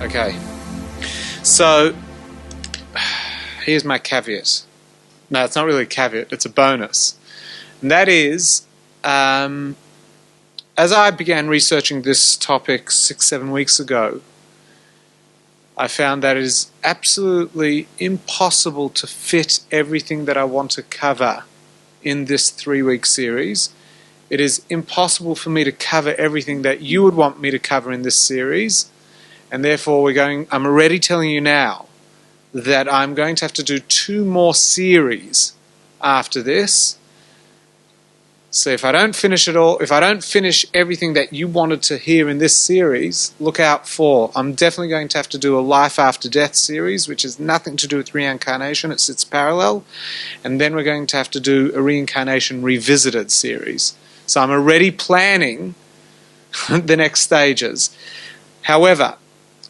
Okay, so here's my caveat. No, it's not really a caveat, it's a bonus. And that is, as I began researching this topic 6-7 weeks ago, I found that it is absolutely impossible to fit everything that I want to cover in this 3-week series. It is impossible for me to cover everything that you would want me to cover in this series, and therefore I'm already telling you now that I'm going to have to do 2 more series after this. So if I don't finish it all, if I don't finish everything that you wanted to hear in this series, look out for, I'm definitely going to have to do a Life After Death series, which has nothing to do with reincarnation, it sits parallel, and then we're going to have to do a Reincarnation Revisited series. So I'm already planning the next stages. However,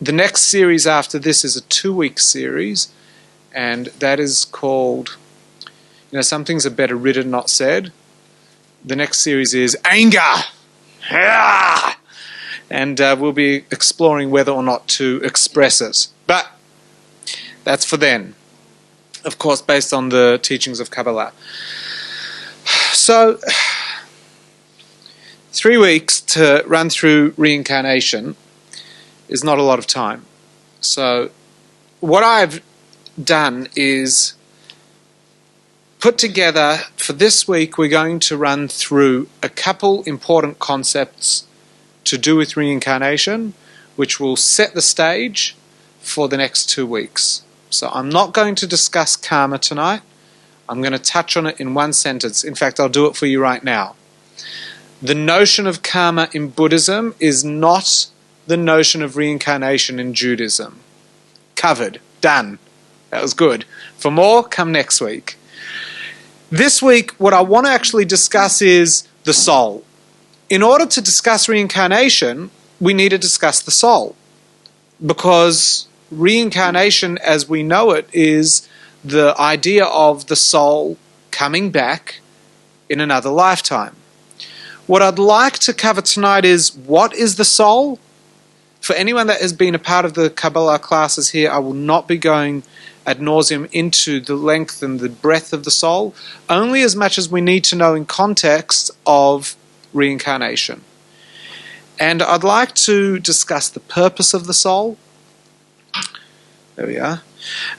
the next series after this is a 2-week series, and that is called, some things are better written, not said. The next series is Anger! And we'll be exploring whether or not to express it. But that's for then. Of course, based on the teachings of Kabbala. So, 3 weeks to run through reincarnation is not a lot of time. So, what I've done is put together, for this week, we're going to run through a couple important concepts to do with reincarnation, which will set the stage for the next 2 weeks. So I'm not going to discuss karma tonight. I'm going to touch on it in one sentence. In fact, I'll do it for you right now. The notion of karma in Buddhism is not the notion of reincarnation in Judaism. Covered. Done. That was good. For more, come next week. This week, what I want to actually discuss is the soul. In order to discuss reincarnation, we need to discuss the soul. Because reincarnation, as we know it, is the idea of the soul coming back in another lifetime. What I'd like to cover tonight is, what is the soul? For anyone that has been a part of the Kabbala classes here, I will not be going ad nauseum into the length and the breadth of the soul, only as much as we need to know in context of reincarnation. And I'd like to discuss the purpose of the soul. There we are.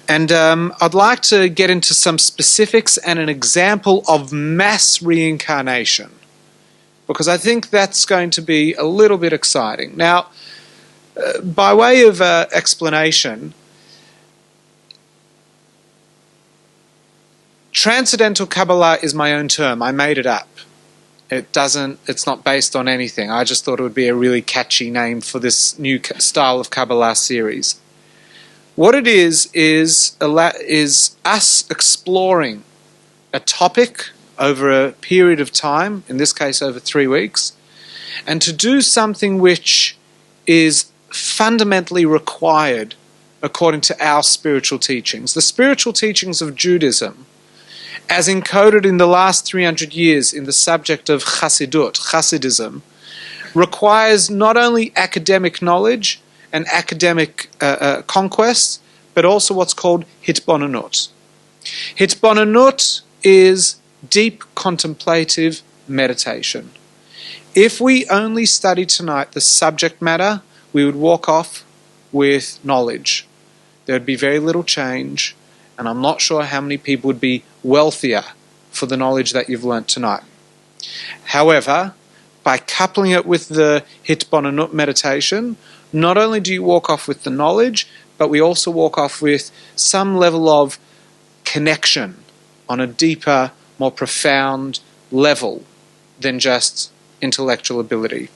And I'd like to get into some specifics and an example of mass reincarnation, because I think that's going to be a little bit exciting. Now, by way of explanation, Transcendental Kabbala is my own term. I made it up. It's not based on anything. I just thought it would be a really catchy name for this new style of Kabbala series. What it is us exploring a topic over a period of time, in this case over 3 weeks, and to do something which is fundamentally required according to our spiritual teachings. The spiritual teachings of Judaism, as encoded in the last 300 years in the subject of Hasidism, requires not only academic knowledge and academic conquest, but also what's called hitbonenut. Hitbonenut is deep contemplative meditation. If we only study tonight the subject matter, we would walk off with knowledge. There would be very little change, and I'm not sure how many people would be wealthier for the knowledge that you've learnt tonight. However, by coupling it with the hitbonenut meditation, not only do you walk off with the knowledge, but we also walk off with some level of connection on a deeper, more profound level than just intellectual ability.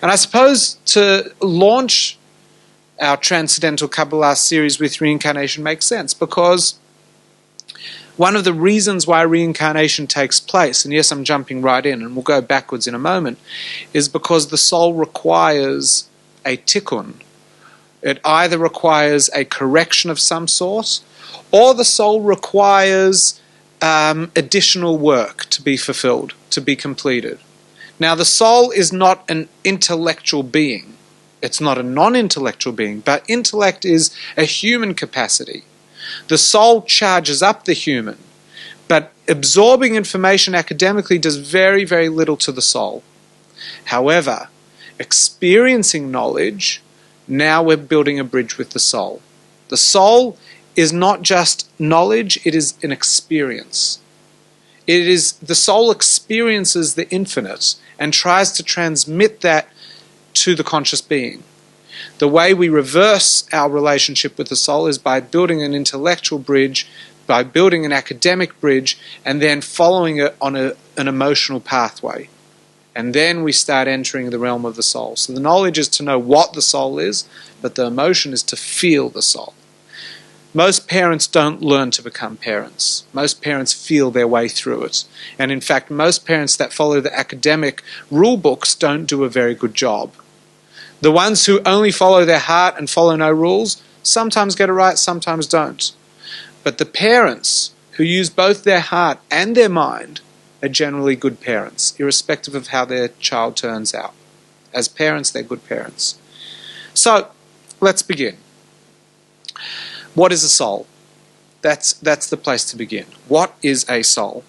And I suppose to launch our Transcendental Kabbala series with reincarnation makes sense, because one of the reasons why reincarnation takes place, and yes, I'm jumping right in and we'll go backwards in a moment, is because the soul requires a Tikun. It either requires a correction of some sort, or the soul requires additional work to be fulfilled, to be completed. Now, the soul is not an intellectual being. It's not a non-intellectual being, but intellect is a human capacity. The soul charges up the human, but absorbing information academically does very, very little to the soul. However, experiencing knowledge, now we're building a bridge with the soul. The soul is not just knowledge, it is an experience. The soul experiences the infinite and tries to transmit that to the conscious being. The way we reverse our relationship with the soul is by building an intellectual bridge, by building an academic bridge, and then following it on an emotional pathway. And then we start entering the realm of the soul. So the knowledge is to know what the soul is, but the emotion is to feel the soul. Most parents don't learn to become parents. Most parents feel their way through it. And in fact, most parents that follow the academic rule books don't do a very good job. The ones who only follow their heart and follow no rules sometimes get it right, sometimes don't. But the parents who use both their heart and their mind are generally good parents, irrespective of how their child turns out. As parents, they're good parents. So, let's begin. What is a soul? That's the place to begin. What is a soul?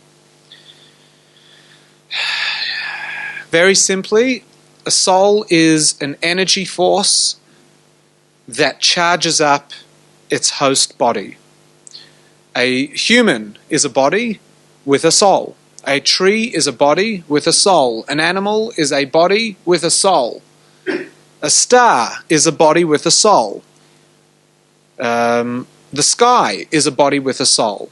Very simply, a soul is an energy force that charges up its host body. A human is a body with a soul. A tree is a body with a soul. An animal is a body with a soul. A star is a body with a soul. The sky is a body with a soul.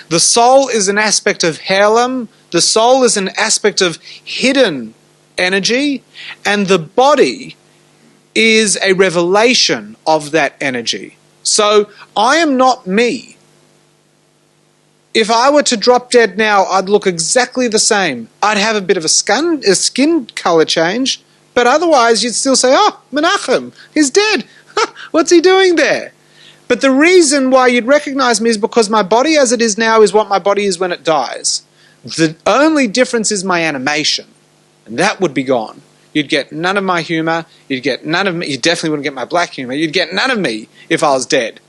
The soul is an aspect of Helam. The soul is an aspect of hidden energy. And the body is a revelation of that energy. So I am not me. If I were to drop dead now, I'd look exactly the same. I'd have a bit of a skin color change, but otherwise you'd still say, oh, Menachem, he's dead. What's he doing there? But the reason why you'd recognize me is because my body as it is now is what my body is when it dies. The only difference is my animation, and that would be gone. You'd get none of my humor, you'd get none of me, you definitely wouldn't get my black humor, you'd get none of me if I was dead.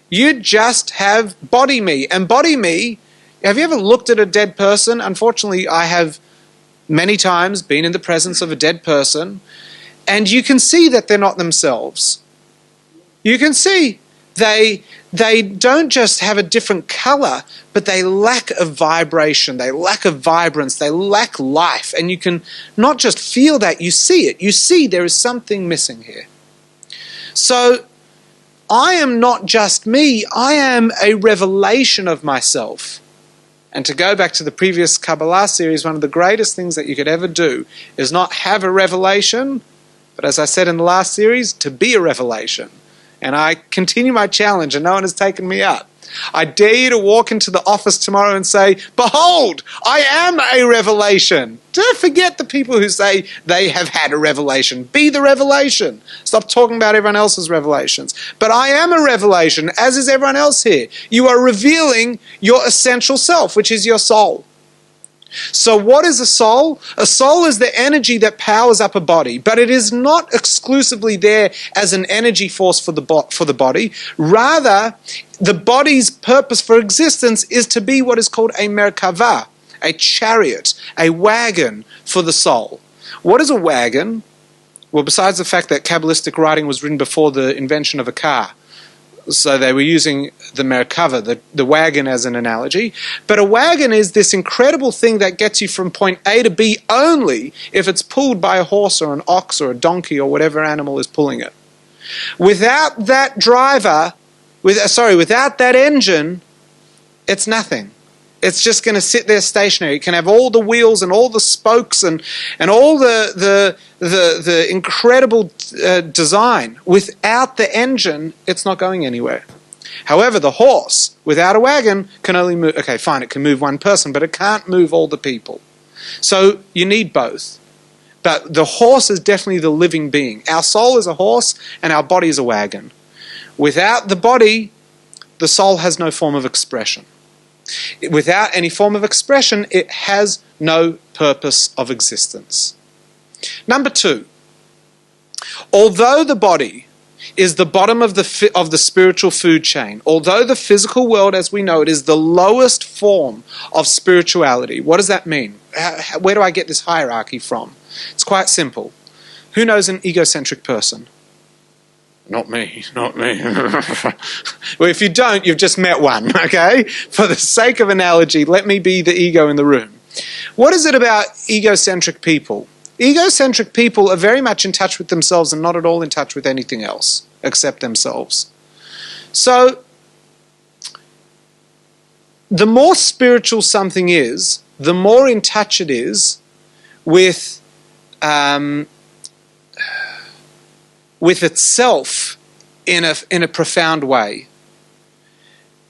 You'd just have body me. And body me, have you ever looked at a dead person? Unfortunately, I have many times been in the presence of a dead person, and you can see that they're not themselves. You can see they don't just have a different color, but they lack of vibration, they lack of vibrance, they lack life. And you can not just feel that, you see it. You see there is something missing here. So I am not just me, I am a revelation of myself. And to go back to the previous Kabbala series, one of the greatest things that you could ever do is not have a revelation, but as I said in the last series, to be a revelation. And I continue my challenge and no one has taken me up. I dare you to walk into the office tomorrow and say, behold, I am a revelation. Don't forget the people who say they have had a revelation. Be the revelation. Stop talking about everyone else's revelations. But I am a revelation, as is everyone else here. You are revealing your essential self, which is your soul. So what is a soul? A soul is the energy that powers up a body, but it is not exclusively there as an energy force for the body. Rather, the body's purpose for existence is to be what is called a merkava, a chariot, a wagon for the soul. What is a wagon? Well, besides the fact that Kabbalistic writing was written before the invention of a car, so they were using the merkava, the wagon as an analogy. But a wagon is this incredible thing that gets you from point A to B only if it's pulled by a horse or an ox or a donkey or whatever animal is pulling it. Without that driver, without that engine, it's nothing. It's just going to sit there stationary. It can have all the wheels and all the spokes and all the incredible design. Without the engine, it's not going anywhere. However, the horse, without a wagon, can only move... Okay, fine, it can move one person, but it can't move all the people. So you need both. But the horse is definitely the living being. Our soul is a horse and our body is a wagon. Without the body, the soul has no form of expression. Without any form of expression, it has no purpose of existence. Number two, Although the body is the bottom of the spiritual food chain, although the physical world as we know it is the lowest form of spirituality, what does that mean? Where do I get this hierarchy from? It's quite simple. Who knows an egocentric person? Not me. Well, if you don't, you've just met one, okay? For the sake of analogy, let me be the ego in the room. What is it about egocentric people? Egocentric people are very much in touch with themselves and not at all in touch with anything else except themselves. So, the more spiritual something is, the more in touch it is with itself in a profound way.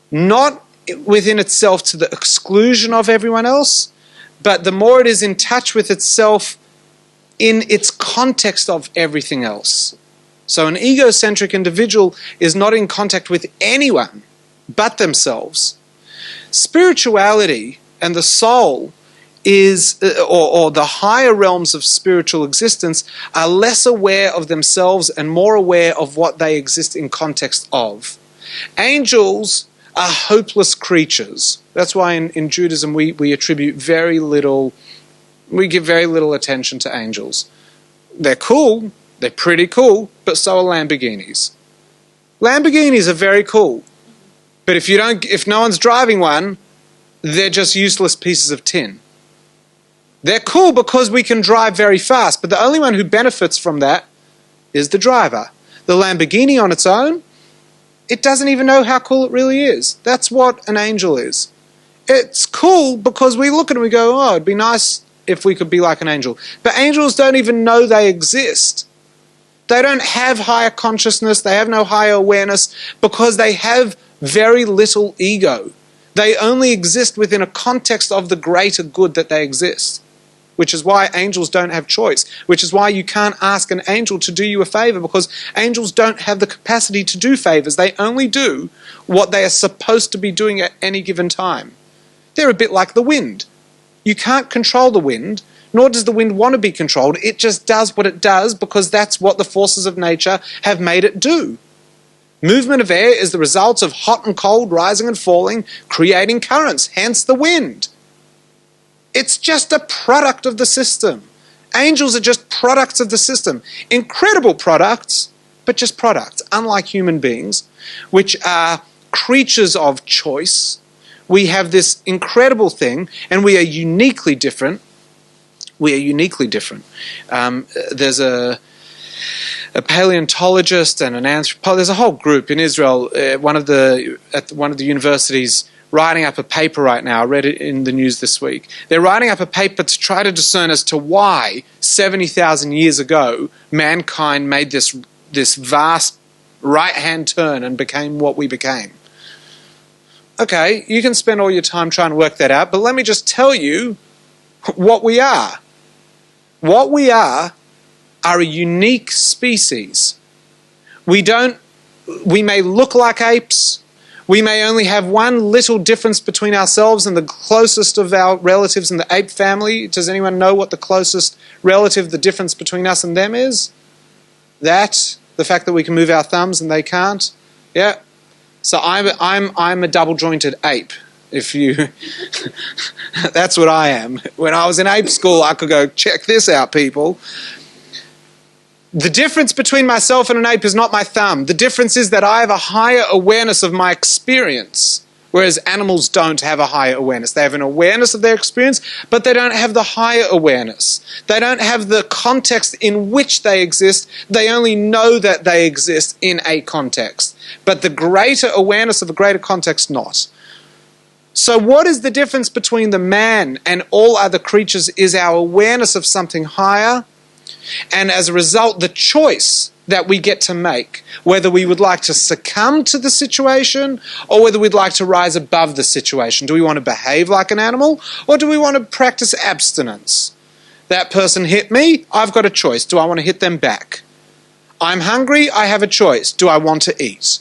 Not within itself to the exclusion of everyone else, but the more it is in touch with itself in its context of everything else. So an egocentric individual is not in contact with anyone but themselves. Spirituality and the soul is, or the higher realms of spiritual existence are less aware of themselves and more aware of what they exist in context of. Angels are hopeless creatures. That's why in Judaism we attribute very little, we give very little attention to angels. They're cool, they're pretty cool, but so are Lamborghinis. Lamborghinis are very cool, but if no one's driving one, they're just useless pieces of tin. They're cool because we can drive very fast, but the only one who benefits from that is the driver. The Lamborghini on its own, it doesn't even know how cool it really is. That's what an angel is. It's cool because we look at it and we go, oh, it'd be nice if we could be like an angel. But angels don't even know they exist. They don't have higher consciousness, they have no higher awareness because they have very little ego. They only exist within a context of the greater good that they exist. Which is why angels don't have choice. Which is why you can't ask an angel to do you a favor, because angels don't have the capacity to do favors. They only do what they are supposed to be doing at any given time. They're a bit like the wind. You can't control the wind, nor does the wind want to be controlled. It just does what it does because that's what the forces of nature have made it do. Movement of air is the result of hot and cold rising and falling, creating currents, hence the wind. It's just a product of the system. Angels are just products of the system. Incredible products, but just products. Unlike human beings, which are creatures of choice, we have this incredible thing, and we are uniquely different. We are uniquely different. There's a paleontologist and an anthropologist. There's a whole group in Israel. At one of the universities, writing up a paper right now. I read it in the news this week. They're writing up a paper to try to discern as to why 70,000 years ago mankind made this vast right-hand turn and became what we became. Okay, you can spend all your time trying to work that out, but let me just tell you what we are. What we are a unique species. We may look like apes. We may only have one little difference between ourselves and the closest of our relatives in the ape family. Does anyone know what the closest relative, the difference between us and them is? The fact that we can move our thumbs and they can't. Yeah. So I'm a double-jointed ape. If you, that's what I am. When I was in ape school, I could go, check this out, people. The difference between myself and an ape is not my thumb. The difference is that I have a higher awareness of my experience, whereas animals don't have a higher awareness. They have an awareness of their experience, but they don't have the higher awareness. They don't have the context in which they exist. They only know that they exist in a context. But the greater awareness of a greater context, not. So what is the difference between the man and all other creatures is our awareness of something higher, and as a result, the choice that we get to make, whether we would like to succumb to the situation or whether we'd like to rise above the situation. Do we want to behave like an animal or do we want to practice abstinence? That person hit me, I've got a choice. Do I want to hit them back? I'm hungry, I have a choice. Do I want to eat?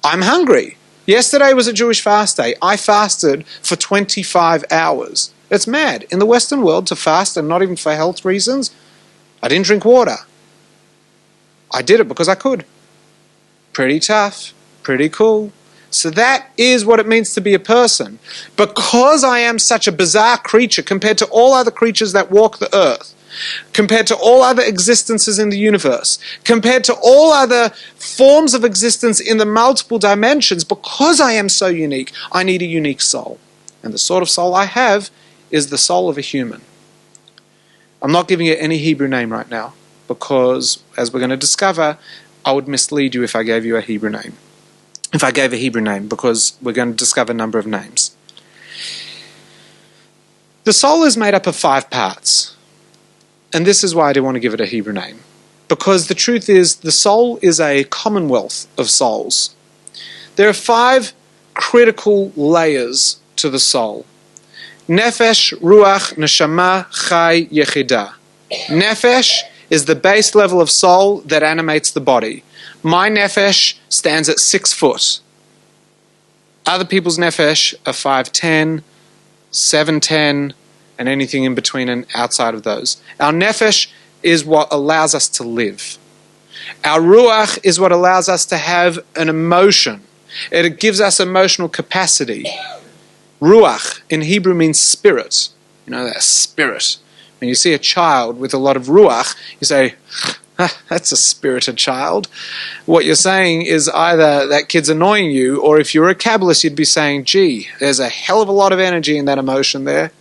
I'm hungry. Yesterday was a Jewish fast day. I fasted for 25 hours. It's mad. In the Western world, to fast, and not even for health reasons, I didn't drink water. I did it because I could. Pretty tough, pretty cool. So that is what it means to be a person. Because I am such a bizarre creature compared to all other creatures that walk the earth, compared to all other existences in the universe, compared to all other forms of existence in the multiple dimensions, because I am so unique, I need a unique soul. And the sort of soul I have is the soul of a human. I'm not giving it any Hebrew name right now, because, as we're going to discover, I would mislead you if I gave you a Hebrew name. If I gave a Hebrew name, because we're going to discover a number of names. The soul is made up of 5 parts. And this is why I didn't want to give it a Hebrew name. Because the truth is, the soul is a commonwealth of souls. There are 5 critical layers to the soul. Nefesh, Ruach, Neshama, Chai, Yechidah. Nefesh is the base level of soul that animates the body. My nefesh stands at 6 foot. Other people's nefesh are 5'10", 7'10", and anything in between and outside of those. Our nefesh is what allows us to live. Our ruach is what allows us to have an emotion. It gives us emotional capacity. Ruach in Hebrew means spirit. You know, that spirit. When you see a child with a lot of ruach, you say, that's a spirited child. What you're saying is either that kid's annoying you, or if you're a Kabbalist, you'd be saying, gee, there's a hell of a lot of energy in that emotion there.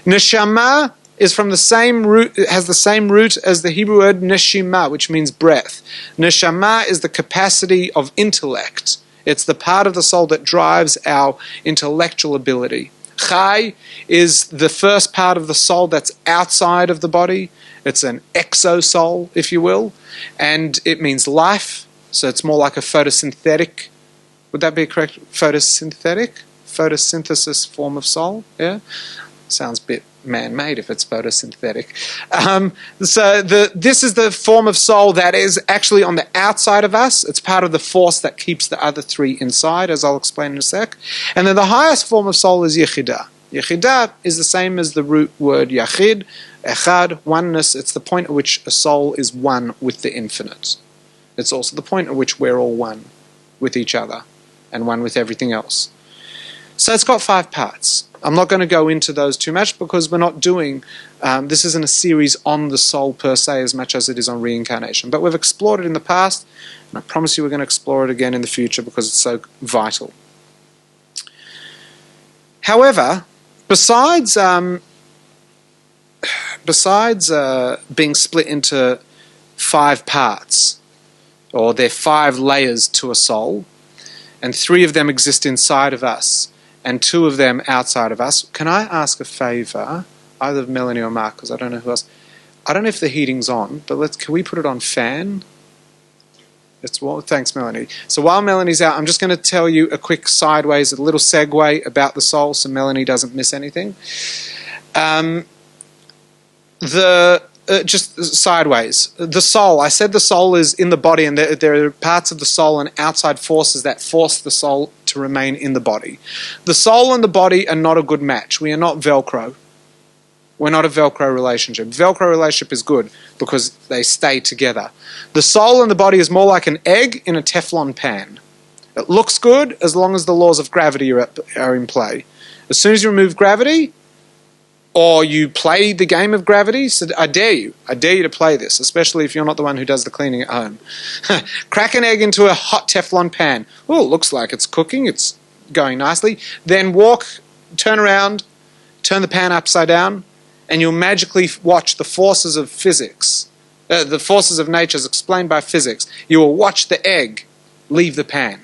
Neshama is from the same root, it has the same root as the Hebrew word neshima, which means breath. Neshama is the capacity of intellect. It's the part of the soul that drives our intellectual ability. Chai is the first part of the soul that's outside of the body. It's an exo-soul, if you will, and it means life, so it's more like a photosynthetic, would that be correct? Photosynthesis form of soul, yeah? Sounds a bit man-made if it's photosynthetic. This is the form of soul that is actually on the outside of us. It's part of the force that keeps the other 3 inside, as I'll explain in a sec. And then the highest form of soul is Yechidah. Yechidah is the same as the root word Yachid, Echad, oneness. It's the point at which a soul is one with the infinite. It's also the point at which we're all one with each other and one with everything else. So it's got 5 parts. I'm not going to go into those too much because we're not doing, this isn't a series on the soul per se as much as it is on reincarnation. But we've explored it in the past, and I promise you we're going to explore it again in the future because it's so vital. However, besides being split into 5 parts, or there are 5 layers to a soul, and 3 of them exist inside of us, and 2 of them outside of us. Can I ask a favour, either of Melanie or Mark, because I don't know who else. I don't know if the heating's on, but can we put it on fan? Thanks, Melanie. So while Melanie's out, I'm just going to tell you a quick sideways, a little segue about the soul, so Melanie doesn't miss anything. Just sideways. The soul. I said the soul is in the body, and there are parts of the soul and outside forces that force the soul to remain in the body. The soul and the body are not a good match. We are not Velcro. We're not a Velcro relationship. Velcro relationship is good because they stay together. The soul and the body is more like an egg in a Teflon pan. It looks good as long as the laws of gravity are in play. As soon as you remove gravity, or you play the game of gravity, so I dare you to play this, especially if you're not the one who does the cleaning at home. Crack an egg into a hot Teflon pan. Oh, it looks like it's cooking, it's going nicely. Then turn around, turn the pan upside down, and you'll magically watch the forces of physics, the forces of nature as explained by physics. You will watch the egg leave the pan.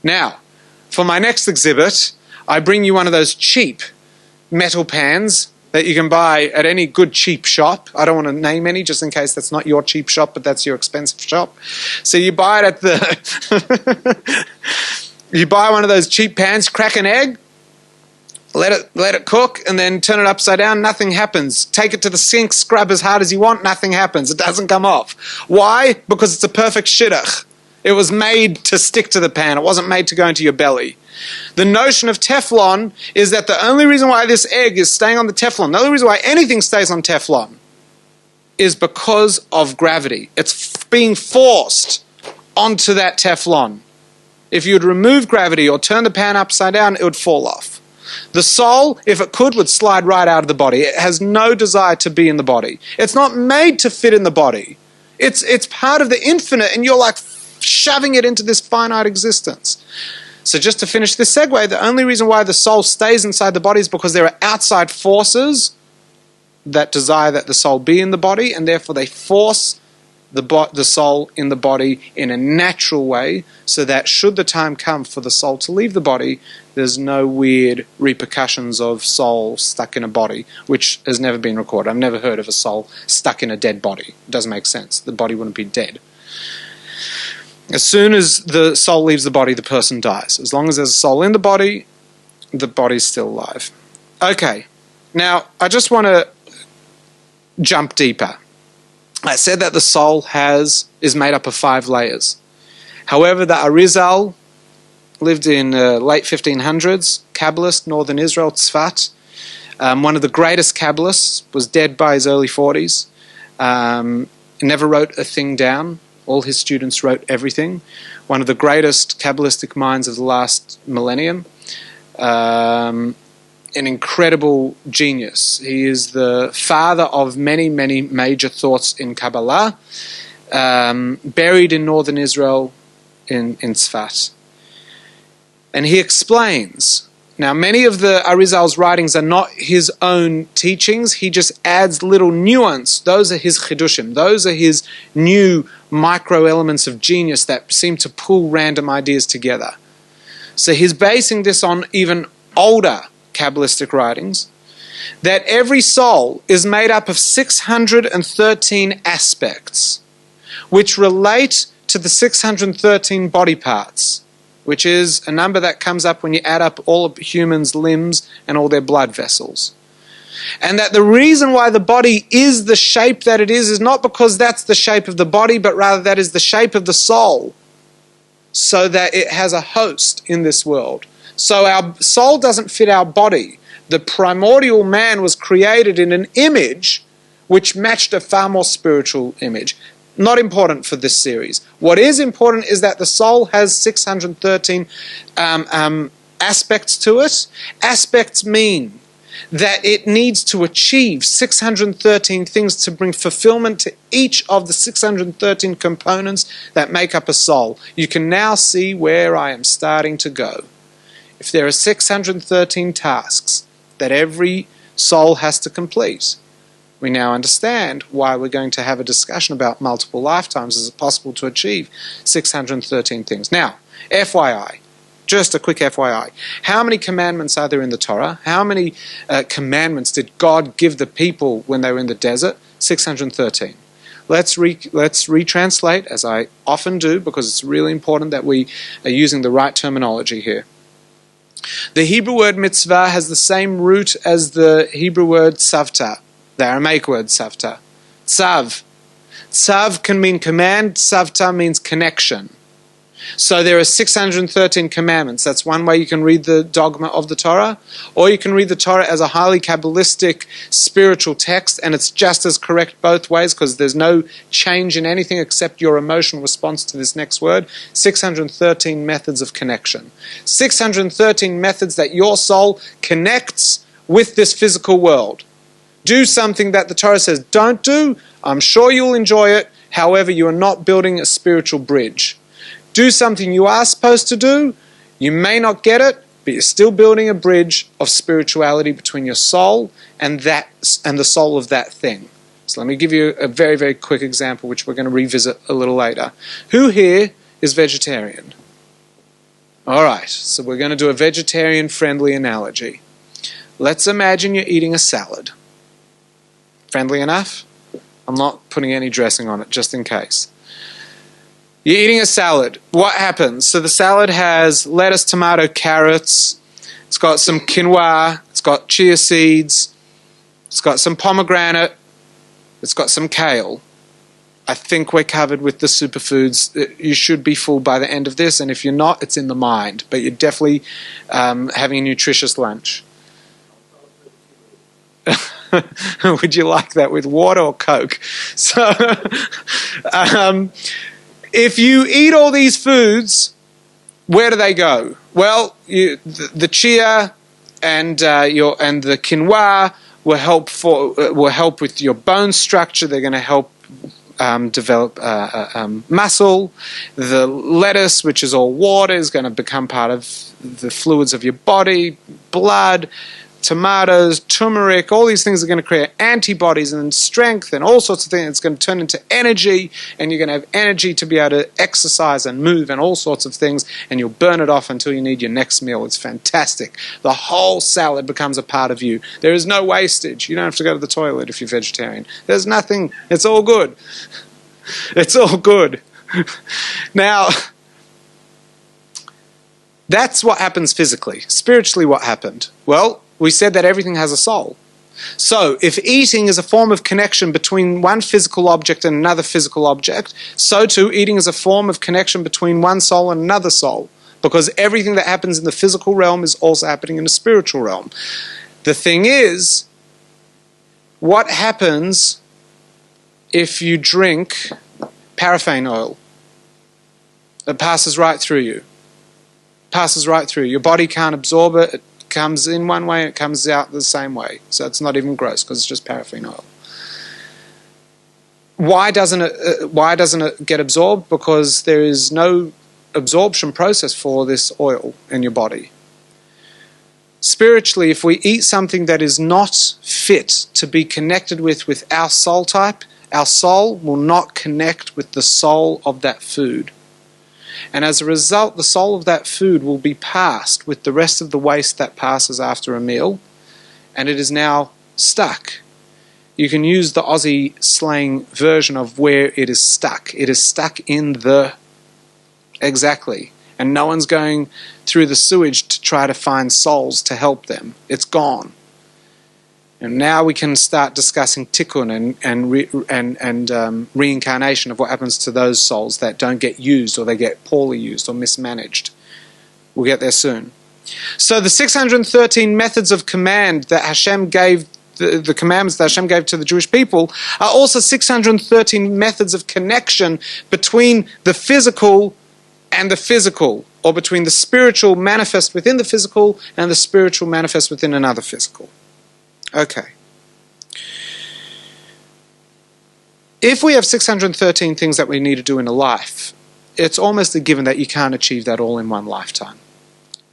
Now, for my next exhibit, I bring you one of those cheap metal pans that you can buy at any good cheap shop. I don't want to name any just in case that's not your cheap shop, but that's your expensive shop. So you buy it at you buy one of those cheap pans, crack an egg, let it cook, and then turn it upside down. Nothing happens. Take it to the sink, scrub as hard as you want. Nothing happens. It doesn't come off. Why? Because it's a perfect shidduch. It was made to stick to the pan. It wasn't made to go into your belly. The notion of Teflon is that the only reason why this egg is staying on the Teflon, the only reason why anything stays on Teflon, is because of gravity. It's being forced onto that Teflon. If you would remove gravity or turn the pan upside down, it would fall off. The soul, if it could, would slide right out of the body. It has no desire to be in the body. It's not made to fit in the body. It's part of the infinite, and you're like shoving it into this finite existence. So just to finish this segue, the only reason why the soul stays inside the body is because there are outside forces that desire that the soul be in the body, and therefore they force the soul in the body in a natural way, so that should the time come for the soul to leave the body, there's no weird repercussions of soul stuck in a body, which has never been recorded. I've never heard of a soul stuck in a dead body. It doesn't make sense. The body wouldn't be dead. As soon as the soul leaves the body, the person dies. As long as there's a soul in the body's still alive. Okay, now I just want to jump deeper. I said that the soul is made up of 5 layers. However, the Arizal lived in late 1500s, Kabbalist, northern Israel, Tzfat. One of the greatest Kabbalists, was dead by his early 40s. Never wrote a thing down. All his students wrote everything. One of the greatest Kabbalistic minds of the last millennium. An incredible genius. He is the father of many, many major thoughts in Kabbala, buried in northern Israel in Tzfat. And he explains, now many of the Arizal's writings are not his own teachings, he just adds little nuance. Those are his chidushim, those are his new micro elements of genius that seem to pull random ideas together. So he's basing this on even older Kabbalistic writings, that every soul is made up of 613 aspects, which relate to the 613 body parts, which is a number that comes up when you add up all of humans' limbs and all their blood vessels. And that the reason why the body is the shape that it is not because that's the shape of the body, but rather that is the shape of the soul, so that it has a host in this world. So our soul doesn't fit our body. The primordial man was created in an image which matched a far more spiritual image. Not important for this series. What is important is that the soul has 613 aspects to it. Aspects mean that it needs to achieve 613 things to bring fulfillment to each of the 613 components that make up a soul. You can now see where I am starting to go. If there are 613 tasks that every soul has to complete, we now understand why we're going to have a discussion about multiple lifetimes. Is it possible to achieve 613 things? Now, FYI, just a quick FYI. How many commandments are there in the Torah? How many commandments did God give the people when they were in the desert? 613. Let's retranslate, as I often do, because it's really important that we are using the right terminology here. The Hebrew word mitzvah has the same root as the Hebrew word savta, the Aramaic word savta. Tzav. Tzav can mean command, savta means connection. So there are 613 commandments. That's one way you can read the dogma of the Torah. Or you can read the Torah as a highly Kabbalistic spiritual text, and it's just as correct both ways because there's no change in anything except your emotional response to this next word. 613 methods of connection. 613 methods that your soul connects with this physical world. Do something that the Torah says don't do. I'm sure you'll enjoy it. However, you are not building a spiritual bridge. Do something you are supposed to do. You may not get it, but you're still building a bridge of spirituality between your soul and the soul of that thing. So let me give you a very, very quick example, which we're going to revisit a little later. Who here is vegetarian? All right, so we're going to do a vegetarian-friendly analogy. Let's imagine you're eating a salad. Friendly enough? I'm not putting any dressing on it, just in case. You're eating a salad. What happens? So the salad has lettuce, tomato, carrots. It's got some quinoa. It's got chia seeds. It's got some pomegranate. It's got some kale. I think we're covered with the superfoods. You should be full by the end of this, and if you're not, it's in the mind. But you're definitely having a nutritious lunch. Would you like that with water or Coke? So, if you eat all these foods, where do they go? Well, the chia and the quinoa will help with your bone structure. They're going to help develop muscle. The lettuce, which is all water, is going to become part of the fluids of your body, blood. Tomatoes, turmeric, all these things are going to create antibodies and strength and all sorts of things. It's going to turn into energy, and you're going to have energy to be able to exercise and move and all sorts of things, and you'll burn it off until you need your next meal. It's fantastic. The whole salad becomes a part of you. There is no wastage. You don't have to go to the toilet if you're vegetarian. There's nothing. It's all good. It's all good. Now, that's what happens physically. Spiritually, what happened? Well, we said that everything has a soul. So, if eating is a form of connection between one physical object and another physical object, so too eating is a form of connection between one soul and another soul, because everything that happens in the physical realm is also happening in the spiritual realm. The thing is, what happens if you drink paraffin oil? It passes right through you. Passes right through. Your body can't absorb it. It comes in one way and it comes out the same way. So it's not even gross because it's just paraffin oil. Why doesn't it get absorbed? Because there is no absorption process for this oil in your body. Spiritually, if we eat something that is not fit to be connected with our soul type, our soul will not connect with the soul of that food. And as a result, the soul of that food will be passed with the rest of the waste that passes after a meal, and it is now stuck. You can use the Aussie slang version of where it is stuck. It is stuck in the... Exactly. And no one's going through the sewage to try to find souls to help them. It's gone. And now we can start discussing Tikun and reincarnation of what happens to those souls that don't get used, or they get poorly used or mismanaged. We'll get there soon. So the 613 methods of command that Hashem gave, the commandments that Hashem gave to the Jewish people, are also 613 methods of connection between the physical and the physical, or between the spiritual manifest within the physical and the spiritual manifest within another physical. Okay. If we have 613 things that we need to do in a life, it's almost a given that you can't achieve that all in one lifetime.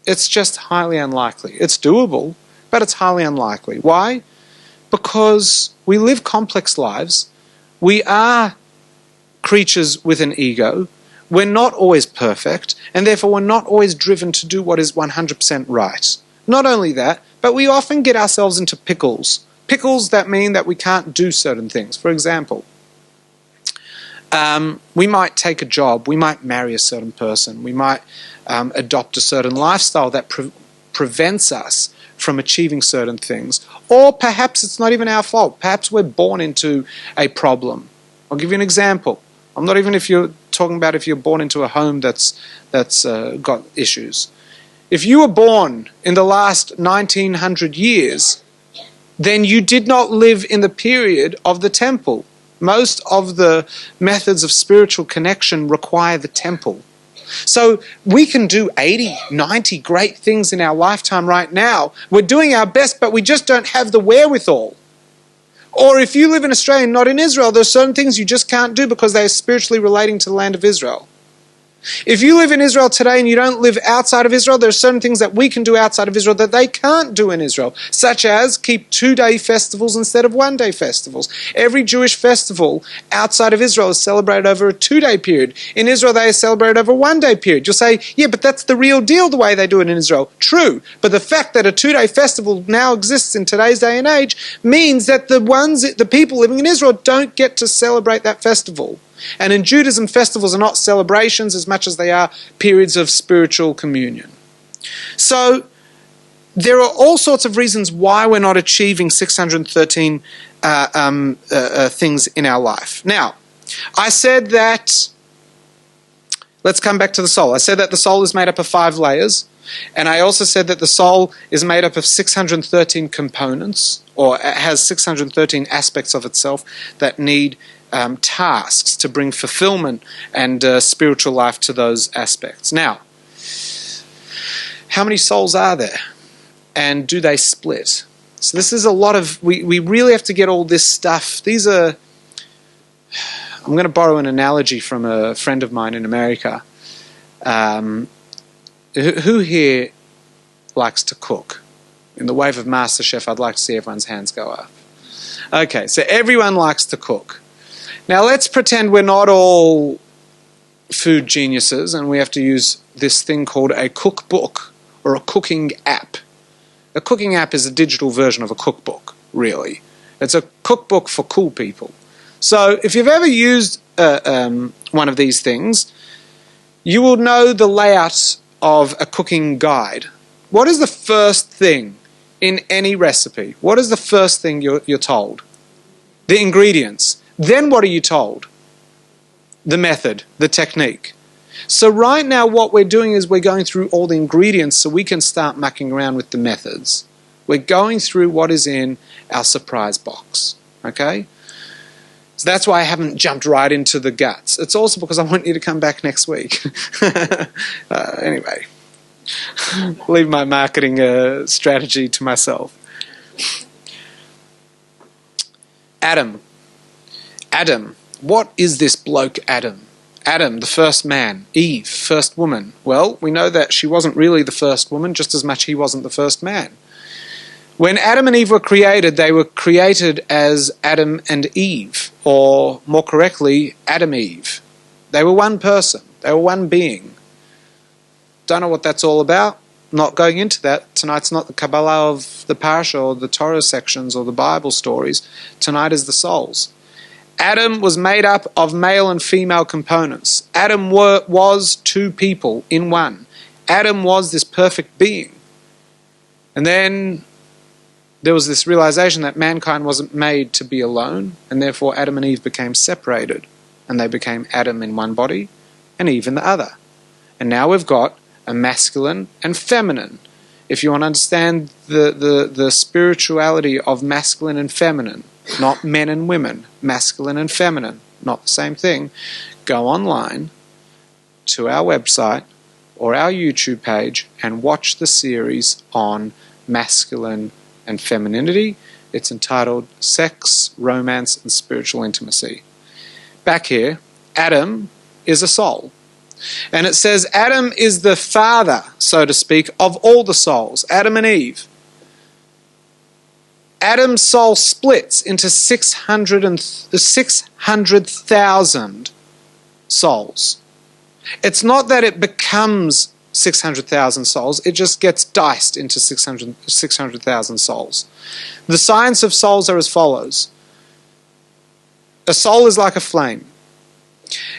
It's just highly unlikely. It's doable, but it's highly unlikely. Why? Because we live complex lives. We are creatures with an ego. We're not always perfect, and therefore we're not always driven to do what is 100% right. Not only that, but we often get ourselves into pickles. Pickles that mean that we can't do certain things. For example, we might take a job, we might marry a certain person, we might adopt a certain lifestyle that prevents us from achieving certain things. Or perhaps it's not even our fault. Perhaps we're born into a problem. I'll give you an example. I'm not even if you're talking about if you're born into a home that's got issues. If you were born in the last 1900 years, then you did not live in the period of the temple. Most of the methods of spiritual connection require the temple. So we can do 80, 90 great things in our lifetime right now. We're doing our best, but we just don't have the wherewithal. Or if you live in Australia and not in Israel, there are certain things you just can't do because they are spiritually relating to the land of Israel. If you live in Israel today and you don't live outside of Israel, there are certain things that we can do outside of Israel that they can't do in Israel, such as keep 2-day festivals instead of 1-day festivals. Every Jewish festival outside of Israel is celebrated over a 2-day period. In Israel, they are celebrated over a 1-day period. You'll say, yeah, but that's the real deal the way they do it in Israel. True, but the fact that a 2-day festival now exists in today's day and age means that the people living in Israel don't get to celebrate that festival. And in Judaism, festivals are not celebrations as much as they are periods of spiritual communion. So there are all sorts of reasons why we're not achieving 613 things in our life. Now, I said that, let's come back to the soul. I said that the soul is made up of 5 layers. And I also said that the soul is made up of 613 components, or has 613 aspects of itself that need tasks to bring fulfillment and spiritual life to those aspects. Now, how many souls are there? And do they split? So this is a lot of... We really have to get all this stuff. These are... I'm going to borrow an analogy from a friend of mine in America. Who here likes to cook? In the wave of MasterChef, I'd like to see everyone's hands go up. Okay, so everyone likes to cook. Now let's pretend we're not all food geniuses and we have to use this thing called a cookbook or a cooking app. A cooking app is a digital version of a cookbook, really. It's a cookbook for cool people. So if you've ever used one of these things, you will know the layout of a cooking guide. What is the first thing in any recipe? What is the first thing you're told? The ingredients. Then what are you told? The method, the technique. So right now what we're doing is we're going through all the ingredients so we can start mucking around with the methods. We're going through what is in our surprise box. Okay? So that's why I haven't jumped right into the guts. It's also because I want you to come back next week. Anyway, leave my marketing strategy to myself. Adam. What is this bloke Adam? Adam, the first man. Eve, first woman. Well, we know that she wasn't really the first woman, just as much he wasn't the first man. When Adam and Eve were created, they were created as Adam and Eve, or more correctly, Adam-Eve. They were one person. They were one being. Don't know what that's all about. Not going into that. Tonight's not the Kabbala of the parasha or the Torah sections or the Bible stories. Tonight is the souls. Adam was made up of male and female components. Adam was two people in one. Adam was this perfect being. And then there was this realization that mankind wasn't made to be alone, and therefore Adam and Eve became separated. And they became Adam in one body and Eve in the other. And now we've got a masculine and feminine. If you want to understand the spirituality of masculine and feminine, not men and women, masculine and feminine, not the same thing, go online to our website or our YouTube page and watch the series on masculine and femininity. It's entitled Sex, Romance and Spiritual Intimacy. Back here, Adam is a soul. And it says Adam is the father, so to speak, of all the souls, Adam and Eve. Adam's soul splits into 600,000 souls. It's not that it becomes 600,000 souls, it just gets diced into 600,000 souls. The science of souls are as follows. A soul is like a flame.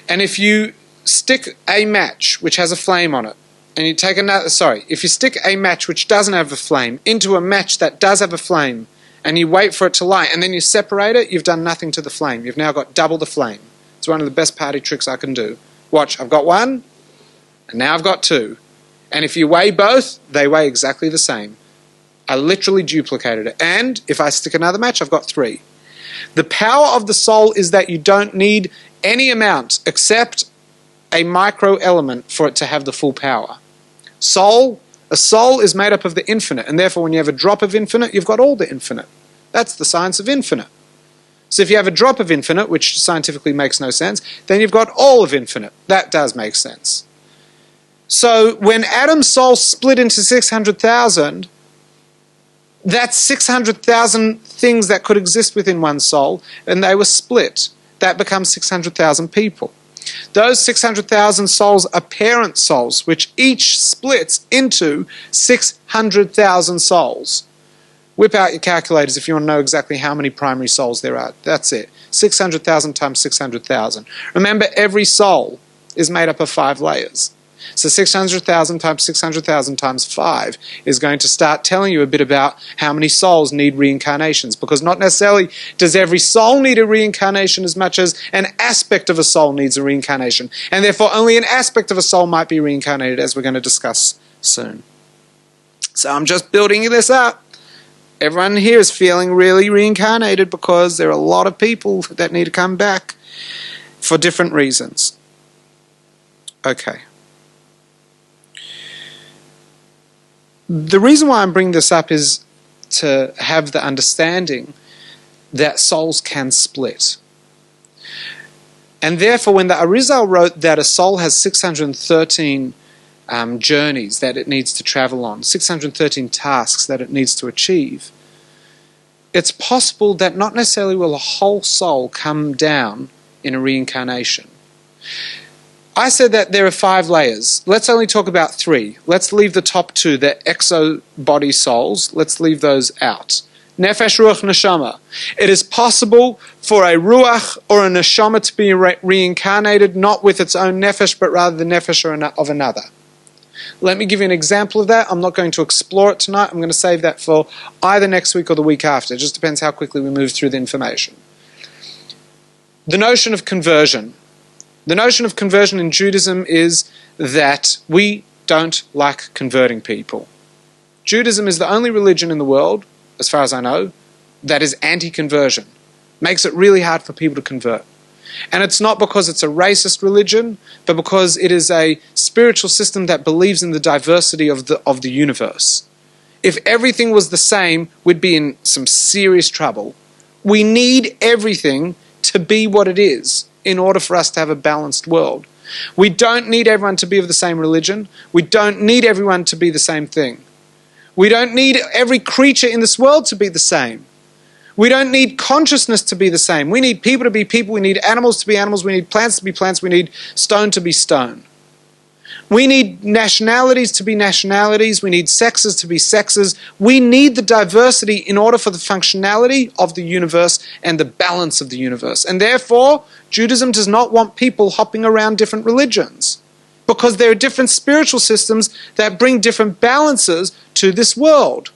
And if you stick a match which has a flame on it, and you take if you stick a match which doesn't have a flame into a match that does have a flame, and you wait for it to light, and then you separate it, you've done nothing to the flame. You've now got double the flame. It's one of the best party tricks I can do. Watch, I've got one, and now I've got two. And if you weigh both, they weigh exactly the same. I literally duplicated it. And if I stick another match, I've got three. The power of the soul is that you don't need any amount except a micro element for it to have the full power. A soul is made up of the infinite, and therefore when you have a drop of infinite, you've got all the infinite. That's the science of infinite. So if you have a drop of infinite, which scientifically makes no sense, then you've got all of infinite. That does make sense. So when Adam's soul split into 600,000, that's 600,000 things that could exist within one soul, and they were split. That becomes 600,000 people. Those 600,000 souls are parent souls, which each splits into 600,000 souls. Whip out your calculators if you want to know exactly how many primary souls there are. That's it. 600,000 times 600,000. Remember, every soul is made up of 5 layers. So 600,000 times 600,000 times 5 is going to start telling you a bit about how many souls need reincarnations, because not necessarily does every soul need a reincarnation as much as an aspect of a soul needs a reincarnation, and therefore only an aspect of a soul might be reincarnated, as we're going to discuss soon. So I'm just building this up. Everyone here is feeling really reincarnated because there are a lot of people that need to come back for different reasons. Okay. The reason why I'm bringing this up is to have the understanding that souls can split. And therefore, when the Arizal wrote that a soul has 613 journeys that it needs to travel on, 613 tasks that it needs to achieve, it's possible that not necessarily will a whole soul come down in a reincarnation. I said that there are 5 layers. Let's only talk about 3. Let's leave the top 2, the exo-body souls. Let's leave those out. Nefesh, Ruach, Neshama. It is possible for a Ruach or a Neshama to be reincarnated, not with its own Nefesh, but rather the Nefesh of another. Let me give you an example of that. I'm not going to explore it tonight. I'm going to save that for either next week or the week after. It just depends how quickly we move through the information. The notion of conversion. The notion of conversion in Judaism is that we don't like converting people. Judaism is the only religion in the world, as far as I know, that is anti-conversion. Makes it really hard for people to convert. And it's not because it's a racist religion, but because it is a spiritual system that believes in the diversity of the universe. If everything was the same, we'd be in some serious trouble. We need everything to be what it is in order for us to have a balanced world. We don't need everyone to be of the same religion. We don't need everyone to be the same thing. We don't need every creature in this world to be the same. We don't need consciousness to be the same. We need people to be people. We need animals to be animals. We need plants to be plants. We need stone to be stone. We need nationalities to be nationalities. We need sexes to be sexes. We need the diversity in order for the functionality of the universe and the balance of the universe. And therefore, Judaism does not want people hopping around different religions, because there are different spiritual systems that bring different balances to this world.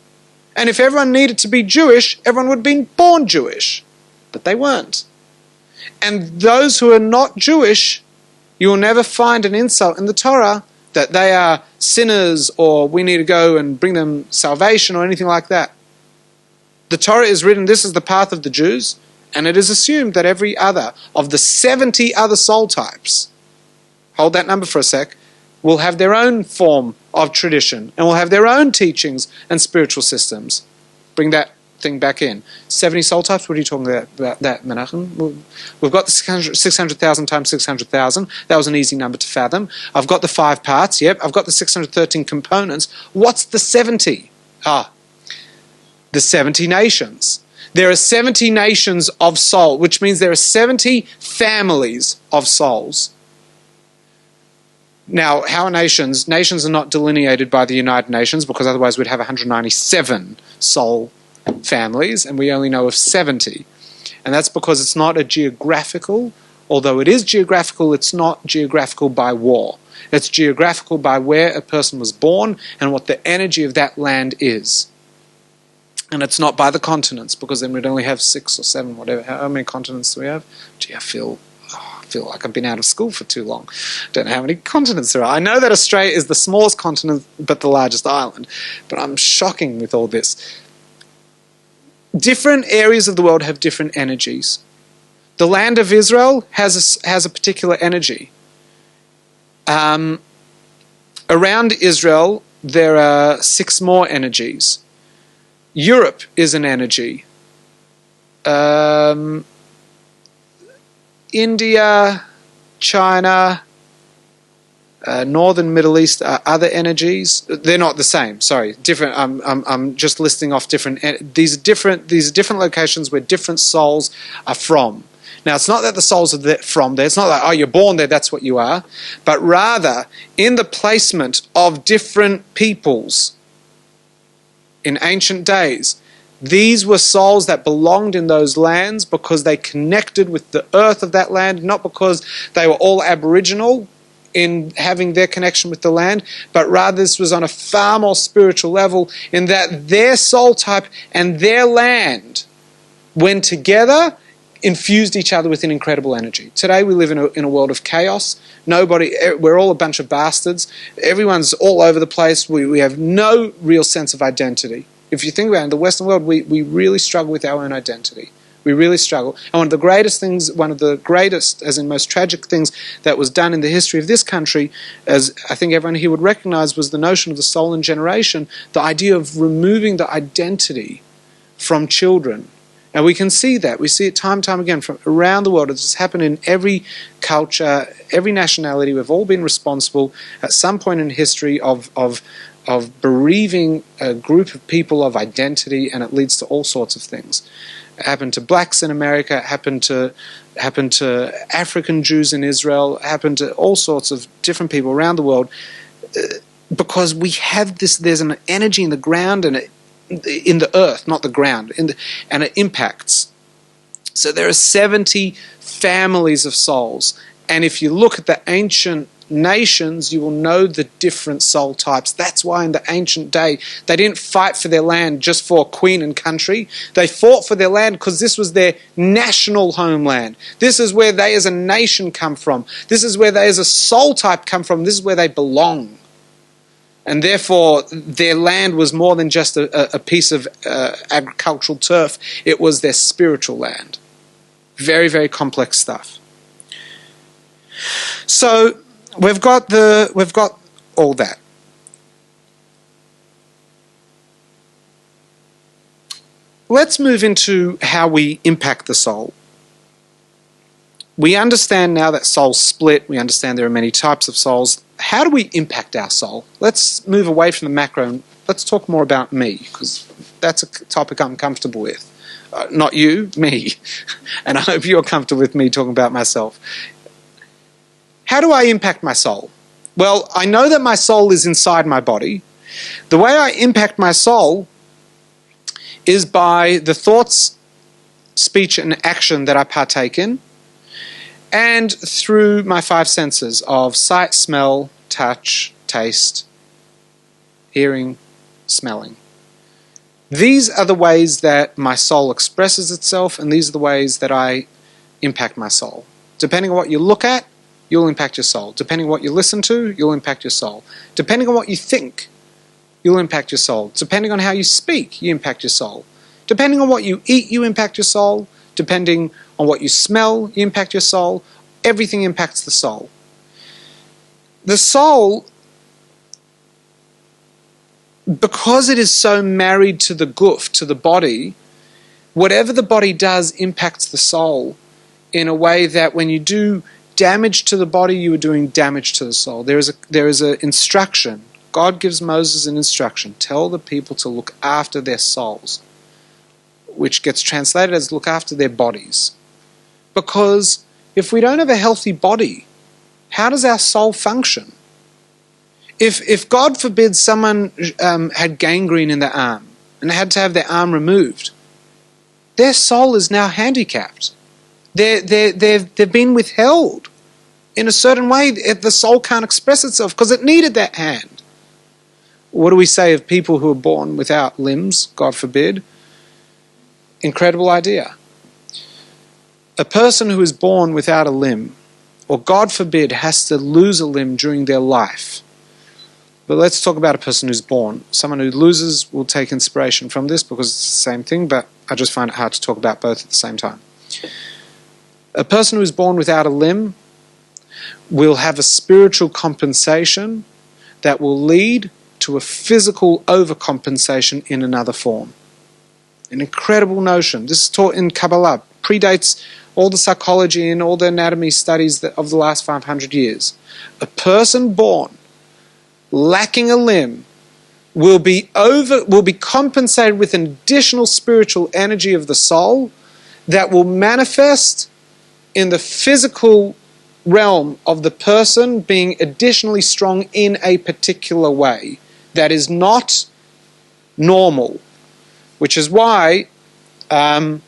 And if everyone needed to be Jewish, everyone would have been born Jewish. But they weren't. And those who are not Jewish, you will never find an insult in the Torah that they are sinners or we need to go and bring them salvation or anything like that. The Torah is written, this is the path of the Jews, and it is assumed that every other of the 70 other soul types, hold that number for a sec, will have their own form of tradition and will have their own teachings and spiritual systems. Bring that thing back in. 70 soul types, what are you talking about that, Menachem? We've got the 600,000 times 600,000. That was an easy number to fathom. I've got the 5 parts, yep. I've got the 613 components. What's the 70? The 70 nations. There are 70 nations of soul, which means there are 70 families of souls. Now, how are nations? Nations are not delineated by the United Nations, because otherwise we'd have 197 soul families, and we only know of 70. And that's because it's not a geographical, although it is geographical, it's not geographical by war. It's geographical by where a person was born and what the energy of that land is. And it's not by the continents, because then we'd only have 6 or 7, whatever. How many continents do we have? Gee, I feel like I've been out of school for too long. Don't know how many continents there are. I know that Australia is the smallest continent, but the largest island. But I'm shocking with all this. Different areas of the world have different energies. The land of Israel has a particular energy. Around Israel, there are 6 more energies. Europe is an energy. India, China, Northern Middle East are other energies. They're not the same. Sorry, different. I'm just listing off different. These are different locations where different souls are from. Now, it's not that the souls are from there. It's not like, oh, you're born there, that's what you are. But rather, in the placement of different peoples in ancient days, these were souls that belonged in those lands because they connected with the earth of that land, not because they were all Aboriginal in having their connection with the land, but rather this was on a far more spiritual level, in that their soul type and their land went together infused each other with an incredible energy. Today we live in a world of chaos. We're all a bunch of bastards. Everyone's all over the place. We have no real sense of identity. If you think about it, in the Western world, we really struggle with our own identity. We really struggle. And one of the greatest, as in most tragic things that was done in the history of this country, as I think everyone here would recognize, was the notion of the soul and generation, the idea of removing the identity from children. And we can see that. We see it time and time again from around the world. It's happened in every culture, every nationality. We've all been responsible at some point in history of bereaving a group of people of identity, and it leads to all sorts of things. It happened to blacks in America, it happened to African Jews in Israel, it happened to all sorts of different people around the world, because we have this, there's an energy in the ground and in the earth, not the ground, and it impacts. So there are 70 families of souls, and if you look at the ancient nations, you will know the different soul types. That's why in the ancient day, they didn't fight for their land just for queen and country. They fought for their land because this was their national homeland. This is where they as a nation come from. This is where they as a soul type come from. This is where they belong. And therefore, their land was more than just a piece of agricultural turf. It was their spiritual land. Very, very complex stuff. So we've got all that. Let's move into how we impact the soul. We understand now that souls split. We understand there are many types of souls. How do we impact our soul? Let's move away from the macro and let's talk more about me, because that's a topic I'm comfortable with. Not you, me. And I hope you're comfortable with me talking about myself. How do I impact my soul? Well, I know that my soul is inside my body. The way I impact my soul is by the thoughts, speech, and action that I partake in, and through my 5 senses of sight, smell, touch, taste, hearing, smelling. These are the ways that my soul expresses itself, and these are the ways that I impact my soul. Depending on what you look at, you'll impact your soul. Depending on what you listen to, you'll impact your soul. Depending on what you think, you'll impact your soul. Depending on how you speak, you impact your soul. Depending on what you eat, you impact your soul. Depending on what you smell, you impact your soul. Everything impacts the soul. The soul, because it is so married to the guf, to the body, whatever the body does impacts the soul in a way that when you do damage to the body, you are doing damage to the soul. There is a instruction. God gives Moses an instruction. Tell the people to look after their souls, which gets translated as look after their bodies. Because if we don't have a healthy body, how does our soul function? If God forbid someone had gangrene in their arm and had to have their arm removed, their soul is now handicapped. They've been withheld in a certain way. The soul can't express itself because it needed that hand. What do we say of people who are born without limbs, God forbid? Incredible idea. A person who is born without a limb, or God forbid, has to lose a limb during their life. But let's talk about a person who's born. Someone who loses will take inspiration from this because it's the same thing, but I just find it hard to talk about both at the same time. A person who is born without a limb will have a spiritual compensation that will lead to a physical overcompensation in another form. An incredible notion. This is taught in Kabbala. Predates all the psychology and all the anatomy studies of the last 500 years. A person born lacking a limb will be compensated with an additional spiritual energy of the soul that will manifest in the physical realm of the person being additionally strong in a particular way that is not normal, which is why some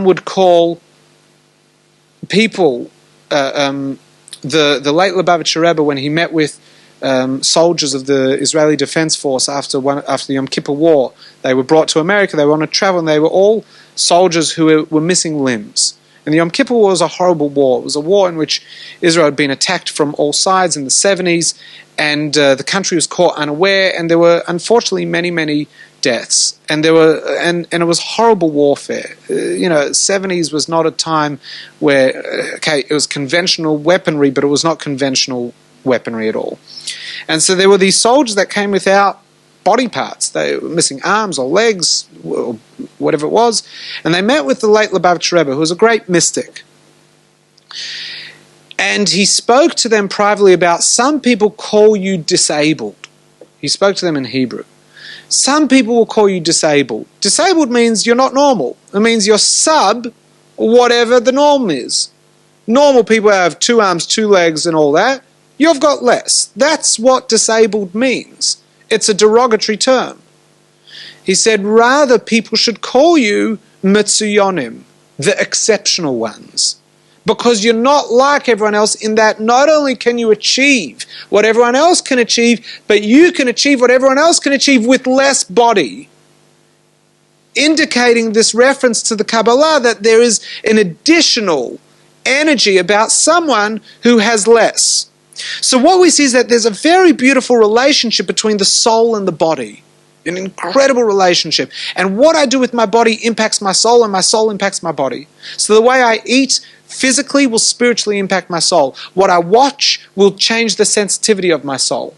would call people, the late Lubavitcher Rebbe, when he met with soldiers of the Israeli Defense Force after the Yom Kippur War, they were brought to America, they were on a travel, and they were all soldiers who were missing limbs. And the Yom Kippur War was a horrible war. It was a war in which Israel had been attacked from all sides in the 70s, and the country was caught unaware, and there were unfortunately many, many deaths. And there were and it was horrible warfare. 70s was not a time where it was conventional weaponry, but it was not conventional weaponry at all. And so there were these soldiers that came without body parts. They were missing arms or legs, or whatever it was. And they met with the late Lubavitch Rebbe, who was a great mystic. And he spoke to them privately about, some people call you disabled. He spoke to them in Hebrew. Some people will call you disabled. Disabled means you're not normal. It means you're sub whatever the norm is. Normal people have 2 arms, 2 legs and all that. You've got less. That's what disabled means. It's a derogatory term. He said, rather people should call you Mitsuyonim, the exceptional ones. Because you're not like everyone else in that not only can you achieve what everyone else can achieve, but you can achieve what everyone else can achieve with less body. Indicating this reference to the Kabbala that there is an additional energy about someone who has less. So what we see is that there's a very beautiful relationship between the soul and the body. An incredible relationship. And what I do with my body impacts my soul, and my soul impacts my body. So the way I eat physically will spiritually impact my soul. What I watch will change the sensitivity of my soul.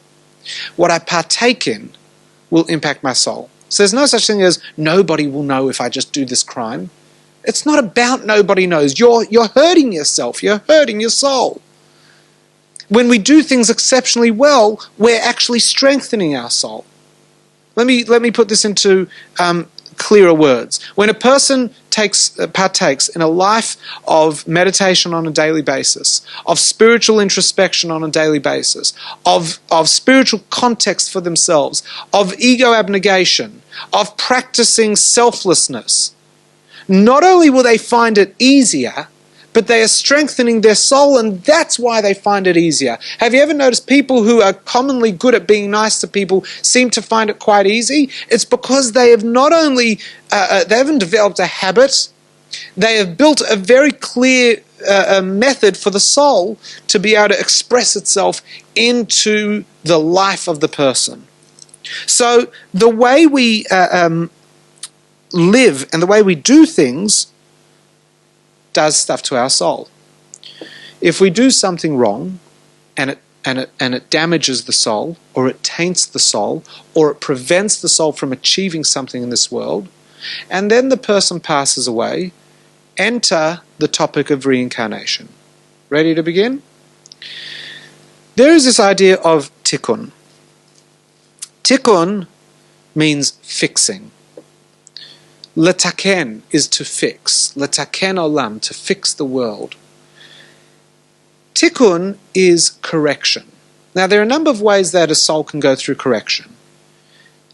What I partake in will impact my soul. So there's no such thing as nobody will know if I just do this crime. It's not about nobody knows. You're hurting yourself. You're hurting your soul. When we do things exceptionally well, we're actually strengthening our soul. Let me put this into clearer words. When a person partakes in a life of meditation on a daily basis, of spiritual introspection on a daily basis, of spiritual context for themselves, of ego abnegation, of practicing selflessness, not only will they find it easier, but they are strengthening their soul, and that's why they find it easier. Have you ever noticed people who are commonly good at being nice to people seem to find it quite easy? It's because they have not only, they haven't developed a habit, they have built a very clear method for the soul to be able to express itself into the life of the person. So the way we live and the way we do things does stuff to our soul. If we do something wrong and it damages the soul, or it taints the soul, or it prevents the soul from achieving something in this world, and then the person passes away, enter the topic of reincarnation. Ready to begin? There is this idea of Tikun. Tikun means fixing. Letaken is to fix. Letaken olam, to fix the world. Tikun is correction. Now, there are a number of ways that a soul can go through correction.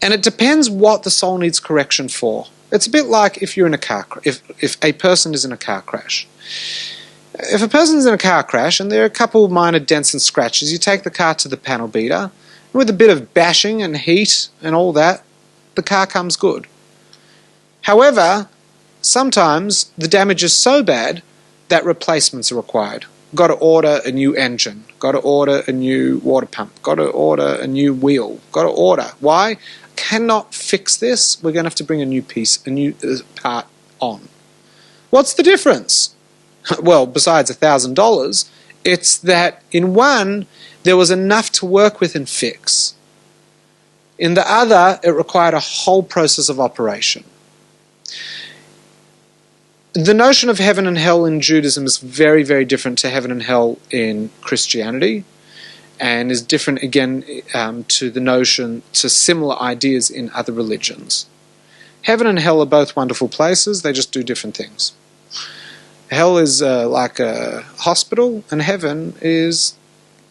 And it depends what the soul needs correction for. It's a bit like if you're in a car if a person is in a car crash. If a person is in a car crash and there are a couple of minor dents and scratches, you take the car to the panel beater, and with a bit of bashing and heat and all that, the car comes good. However, sometimes the damage is so bad that replacements are required. Got to order a new engine. Got to order a new water pump. Got to order a new wheel. Got to order. Why? Cannot fix this. We're going to have to bring a new part on. What's the difference? Well, besides $1,000, it's that in one, there was enough to work with and fix. In the other, it required a whole process of operation. The notion of heaven and hell in Judaism is very, very different to heaven and hell in Christianity, and is different again to similar ideas in other religions. Heaven and hell are both wonderful places, they just do different things. Hell is like a hospital, and heaven is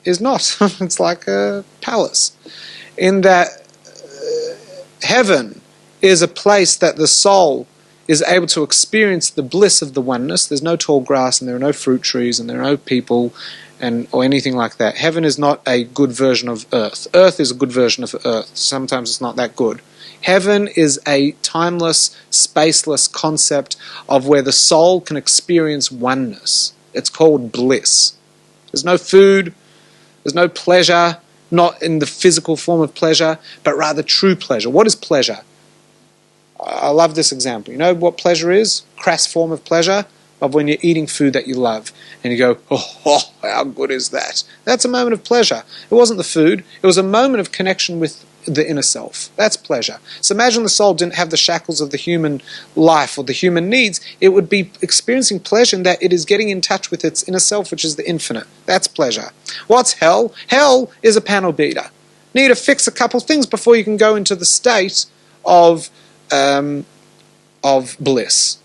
not. It's like a palace. In that heaven is a place that the soul is able to experience the bliss of the oneness. There's no tall grass, and there are no fruit trees, and there are no people, or anything like that. Heaven is not a good version of earth. Earth is a good version of earth. Sometimes it's not that good. Heaven is a timeless, spaceless concept of where the soul can experience oneness. It's called bliss. There's no food, there's no pleasure, not in the physical form of pleasure, but rather true pleasure. What is pleasure? I love this example. You know what pleasure is? Crass form of pleasure of when you're eating food that you love and you go, oh, how good is that? That's a moment of pleasure. It wasn't the food. It was a moment of connection with the inner self. That's pleasure. So imagine the soul didn't have the shackles of the human life or the human needs. It would be experiencing pleasure in that it is getting in touch with its inner self, which is the infinite. That's pleasure. What's hell? Hell is a panel beater. You need to fix a couple things before you can go into the state of bliss.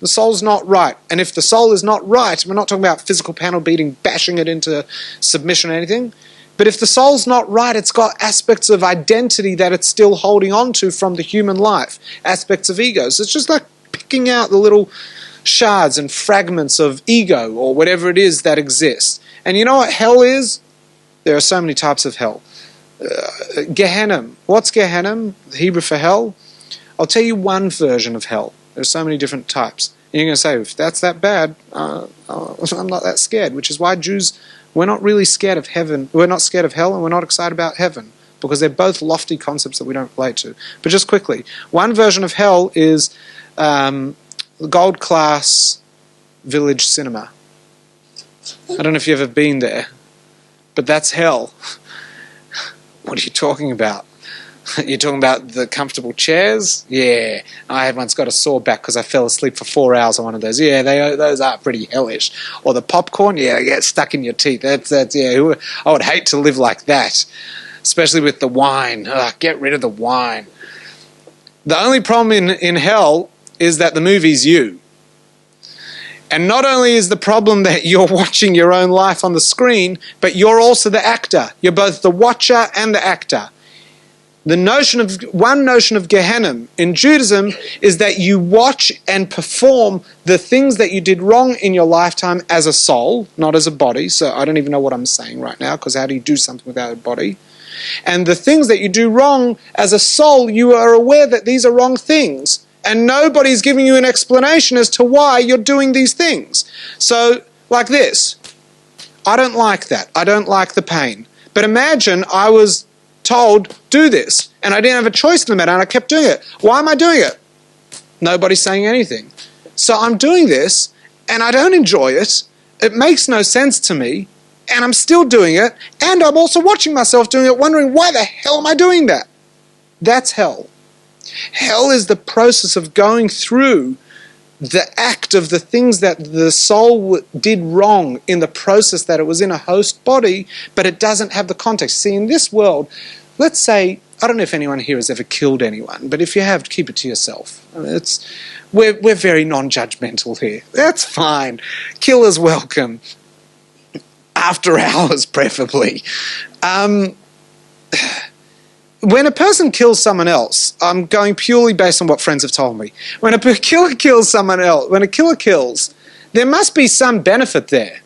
The soul's not right. And if the soul is not right, we're not talking about physical panel beating, bashing it into submission or anything, but if the soul's not right, it's got aspects of identity that it's still holding on to from the human life, aspects of ego. So it's just like picking out the little shards and fragments of ego or whatever it is that exists. And you know what hell is? There are so many types of hell. Gehenna. What's Gehenna? Hebrew for hell? I'll tell you one version of hell. There's so many different types. And you're going to say, if that's that bad, I'm not that scared, which is why Jews, we're not really scared of heaven. We're not scared of hell, and we're not excited about heaven, because they're both lofty concepts that we don't relate to. But just quickly, one version of hell is gold class village cinema. I don't know if you've ever been there, but that's hell. What are you talking about? You're talking about the comfortable chairs? Yeah. I once got a sore back because I fell asleep for 4 hours on one of those. Yeah, those are pretty hellish. Or the popcorn? Yeah, they get stuck in your teeth. That's yeah. I would hate to live like that, especially with the wine. Ugh, get rid of the wine. The only problem in hell is that the movie's you. And not only is the problem that you're watching your own life on the screen, but you're also the actor. You're both the watcher and the actor. One notion of Gehenna in Judaism is that you watch and perform the things that you did wrong in your lifetime as a soul, not as a body. So I don't even know what I'm saying right now, because how do you do something without a body? And the things that you do wrong as a soul, you are aware that these are wrong things. And nobody's giving you an explanation as to why you're doing these things. So, like this. I don't like that. I don't like the pain. But imagine I was told, do this, and I didn't have a choice in the matter, and I kept doing it. Why am I doing it? Nobody's saying anything. So I'm doing this, and I don't enjoy it. It makes no sense to me, and I'm still doing it, and I'm also watching myself doing it, wondering, why the hell am I doing that? That's hell. Hell is the process of going through the act of the things that the soul did wrong in the process that it was in a host body, but it doesn't have the context. See, in this world, let's say, I don't know if anyone here has ever killed anyone, but if you have, keep it to yourself. I mean, we're very non-judgmental here. That's fine. Killers welcome. After hours, preferably. When a person kills someone else, I'm going purely based on what friends have told me. When a killer kills someone else, when a killer kills, there must be some benefit there.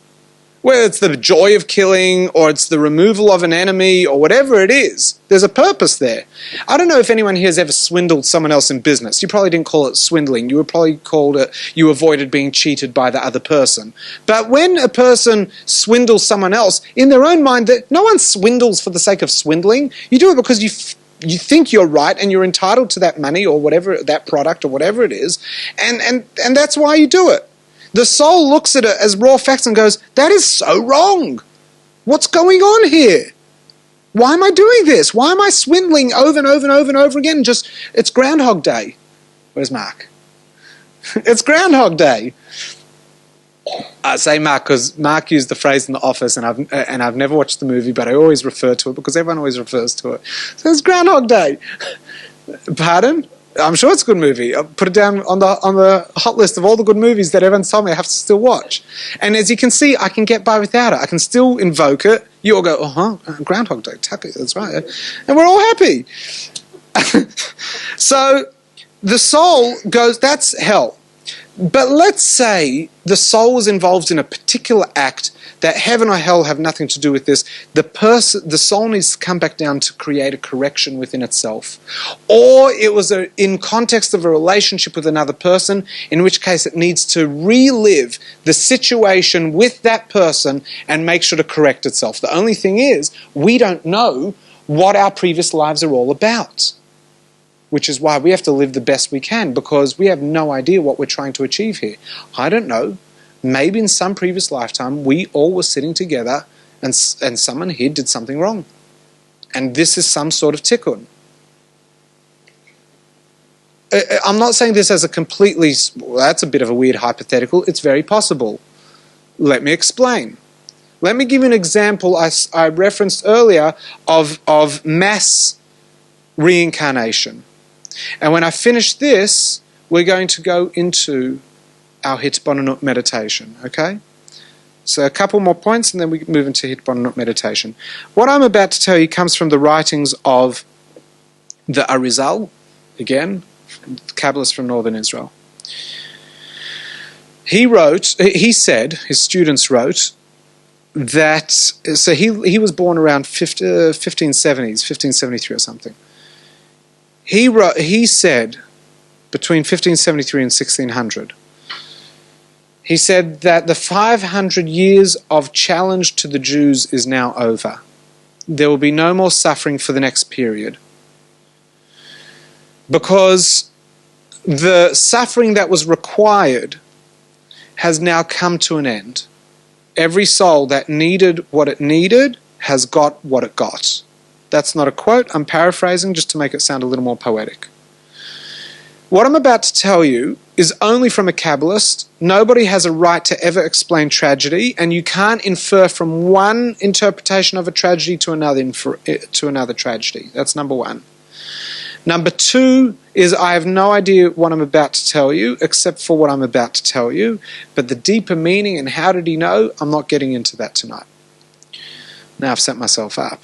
Whether it's the joy of killing, or it's the removal of an enemy, or whatever it is, there's a purpose there. I don't know if anyone here has ever swindled someone else in business. You probably didn't call it swindling. You would probably called it, you avoided being cheated by the other person. But when a person swindles someone else, in their own mind, that no one swindles for the sake of swindling. You do it because you think you're right and you're entitled to that money or whatever, that product or whatever it is, and that's why you do it. The soul looks at it as raw facts and goes, that is so wrong. What's going on here? Why am I doing this? Why am I swindling over and over and over and over again? It's Groundhog Day. Where's Mark? It's Groundhog Day. I say Mark because Mark used the phrase in the office, and I've never watched the movie, but I always refer to it because everyone always refers to it. So it's Groundhog Day. Pardon? I'm sure it's a good movie. I'll put it down on the hot list of all the good movies that everyone's told me I have to still watch. And as you can see, I can get by without it. I can still invoke it. You all go, Groundhog Day, tappy, that's right. And we're all happy. So the soul goes, that's hell. But let's say the soul was involved in a particular act that heaven or hell have nothing to do with this. The soul needs to come back down to create a correction within itself. Or it was in context of a relationship with another person, in which case it needs to relive the situation with that person and make sure to correct itself. The only thing is, we don't know what our previous lives are all about. Which is why we have to live the best we can, because we have no idea what we're trying to achieve here. I don't know. Maybe in some previous lifetime, we all were sitting together and someone here did something wrong. And this is some sort of tikkun. I'm not saying this as a completely, well, that's a bit of a weird hypothetical. It's very possible. Let me explain. Let me give you an example I referenced earlier of mass reincarnation. And when I finish this, we're going to go into our Hitbonenut meditation, okay? So a couple more points and then we move into Hitbonenut meditation. What I'm about to tell you comes from the writings of the Arizal, again, Kabbalist from northern Israel. He said, his students wrote, that, so he was born around 1570s, 1573 or something. He said, between 1573 and 1600, he said that the 500 years of challenge to the Jews is now over. There will be no more suffering for the next period. Because the suffering that was required has now come to an end. Every soul that needed what it needed has got what it got. That's not a quote, I'm paraphrasing just to make it sound a little more poetic. What I'm about to tell you is only from a Kabbalist. Nobody has a right to ever explain tragedy, and you can't infer from one interpretation of a tragedy to another tragedy. That's number one. Number two is I have no idea what I'm about to tell you, except for what I'm about to tell you, but the deeper meaning and how did he know, I'm not getting into that tonight. Now I've set myself up.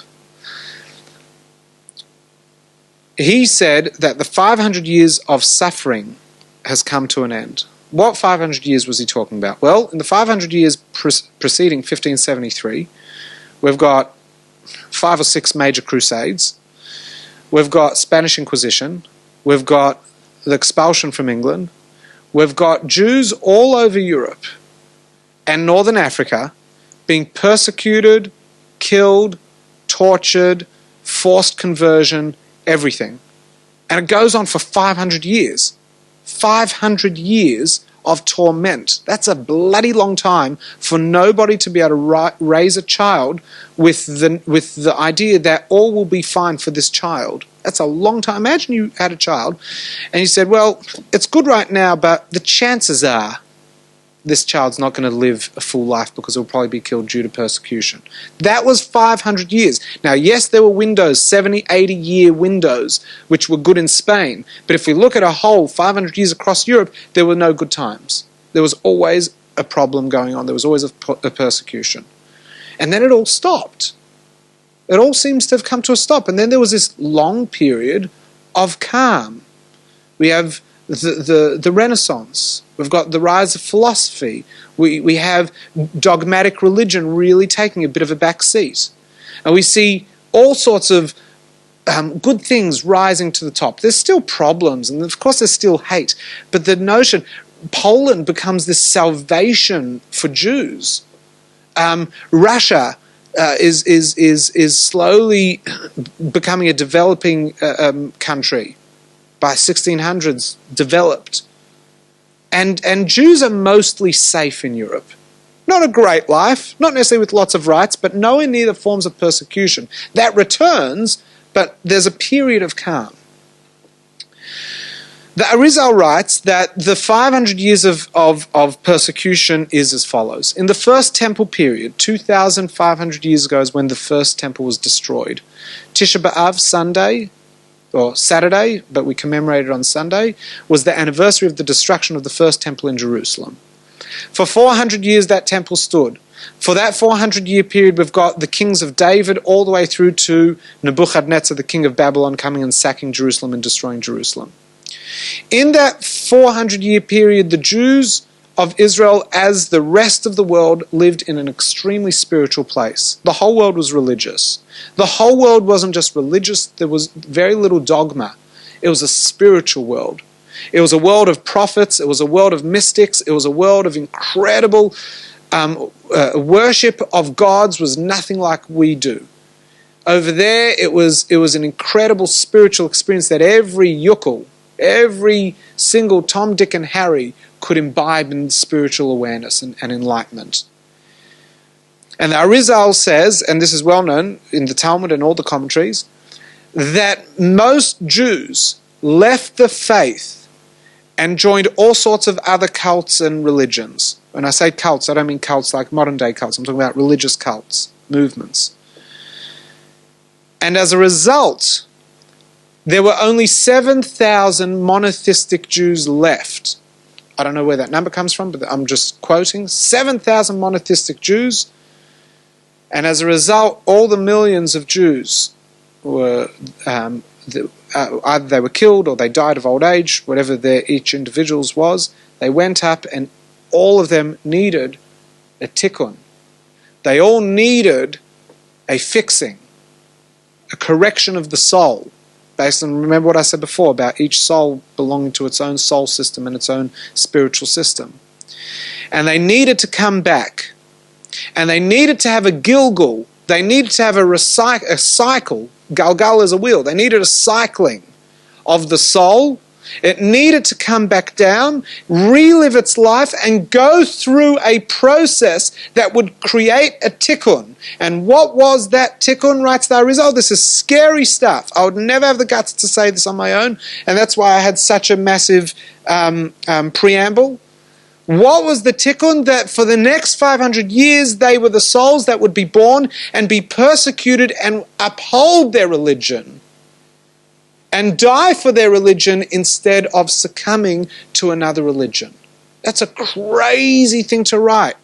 He said that the 500 years of suffering has come to an end. What 500 years was he talking about? Well, in the 500 years preceding 1573, we've got 5 or 6 major crusades. We've got Spanish Inquisition. We've got the expulsion from England. We've got Jews all over Europe and Northern Africa being persecuted, killed, tortured, forced conversion, everything. And it goes on for 500 years. 500 years of torment. That's a bloody long time for nobody to be able to raise a child with the idea that all will be fine for this child. That's a long time. Imagine you had a child and you said, well, it's good right now, but the chances are this child's not going to live a full life because it will probably be killed due to persecution. That was 500 years. Now, yes, there were windows, 70, 80-year windows, which were good in Spain. But if we look at a whole 500 years across Europe, there were no good times. There was always a problem going on. There was always a persecution. And then it all stopped. It all seems to have come to a stop. And then there was this long period of calm. We have the Renaissance. We've got the rise of philosophy. We have dogmatic religion really taking a bit of a back seat. And we see all sorts of good things rising to the top. There's still problems, and of course there's still hate. But the notion, Poland becomes this salvation for Jews. Russia is slowly becoming a developing country. By 1600s, developed. And Jews are mostly safe in Europe. Not a great life, not necessarily with lots of rights, but nowhere near the forms of persecution. That returns, but there's a period of calm. The Arizal writes that the 500 years of persecution is as follows. In the first temple period, 2,500 years ago is when the first temple was destroyed. Tisha B'Av, Sunday, or Saturday, but we commemorate it on Sunday, was the anniversary of the destruction of the first temple in Jerusalem. For 400 years that temple stood. For that 400-year period we've got the kings of David all the way through to Nebuchadnezzar, the king of Babylon, coming and sacking Jerusalem and destroying Jerusalem. In that 400-year period, the Jews of Israel, as the rest of the world, lived in an extremely spiritual place. The whole world was religious. The whole world wasn't just religious, there was very little dogma. It was a spiritual world. It was a world of prophets, it was a world of mystics, it was a world of incredible worship of gods was nothing like we do. Over there, it was an incredible spiritual experience that every yukul, every single Tom, Dick and Harry could imbibe in spiritual awareness and enlightenment. And the Arizal says, and this is well known in the Talmud and all the commentaries, that most Jews left the faith and joined all sorts of other cults and religions. When I say cults, I don't mean cults like modern day cults. I'm talking about religious cults, movements. And as a result, there were only 7,000 monotheistic Jews left. I don't know where that number comes from, but I'm just quoting. 7,000 monotheistic Jews. And as a result, all the millions of Jews were either they were killed or they died of old age, whatever each individual's was. They went up and all of them needed a Tikun. They all needed a fixing, a correction of the soul. Based on, remember what I said before about each soul belonging to its own soul system and its own spiritual system. And they needed to come back. And they needed to have a Gilgul. They needed to have a cycle. Galgal is a wheel. They needed a cycling of the soul. It needed to come back down, relive its life, and go through a process that would create a tikkun. And what was that tikkun, writes the Arizal? This is scary stuff. I would never have the guts to say this on my own, and that's why I had such a massive preamble. What was the tikkun? That for the next 500 years they were the souls that would be born and be persecuted and uphold their religion and die for their religion instead of succumbing to another religion. That's a crazy thing to write,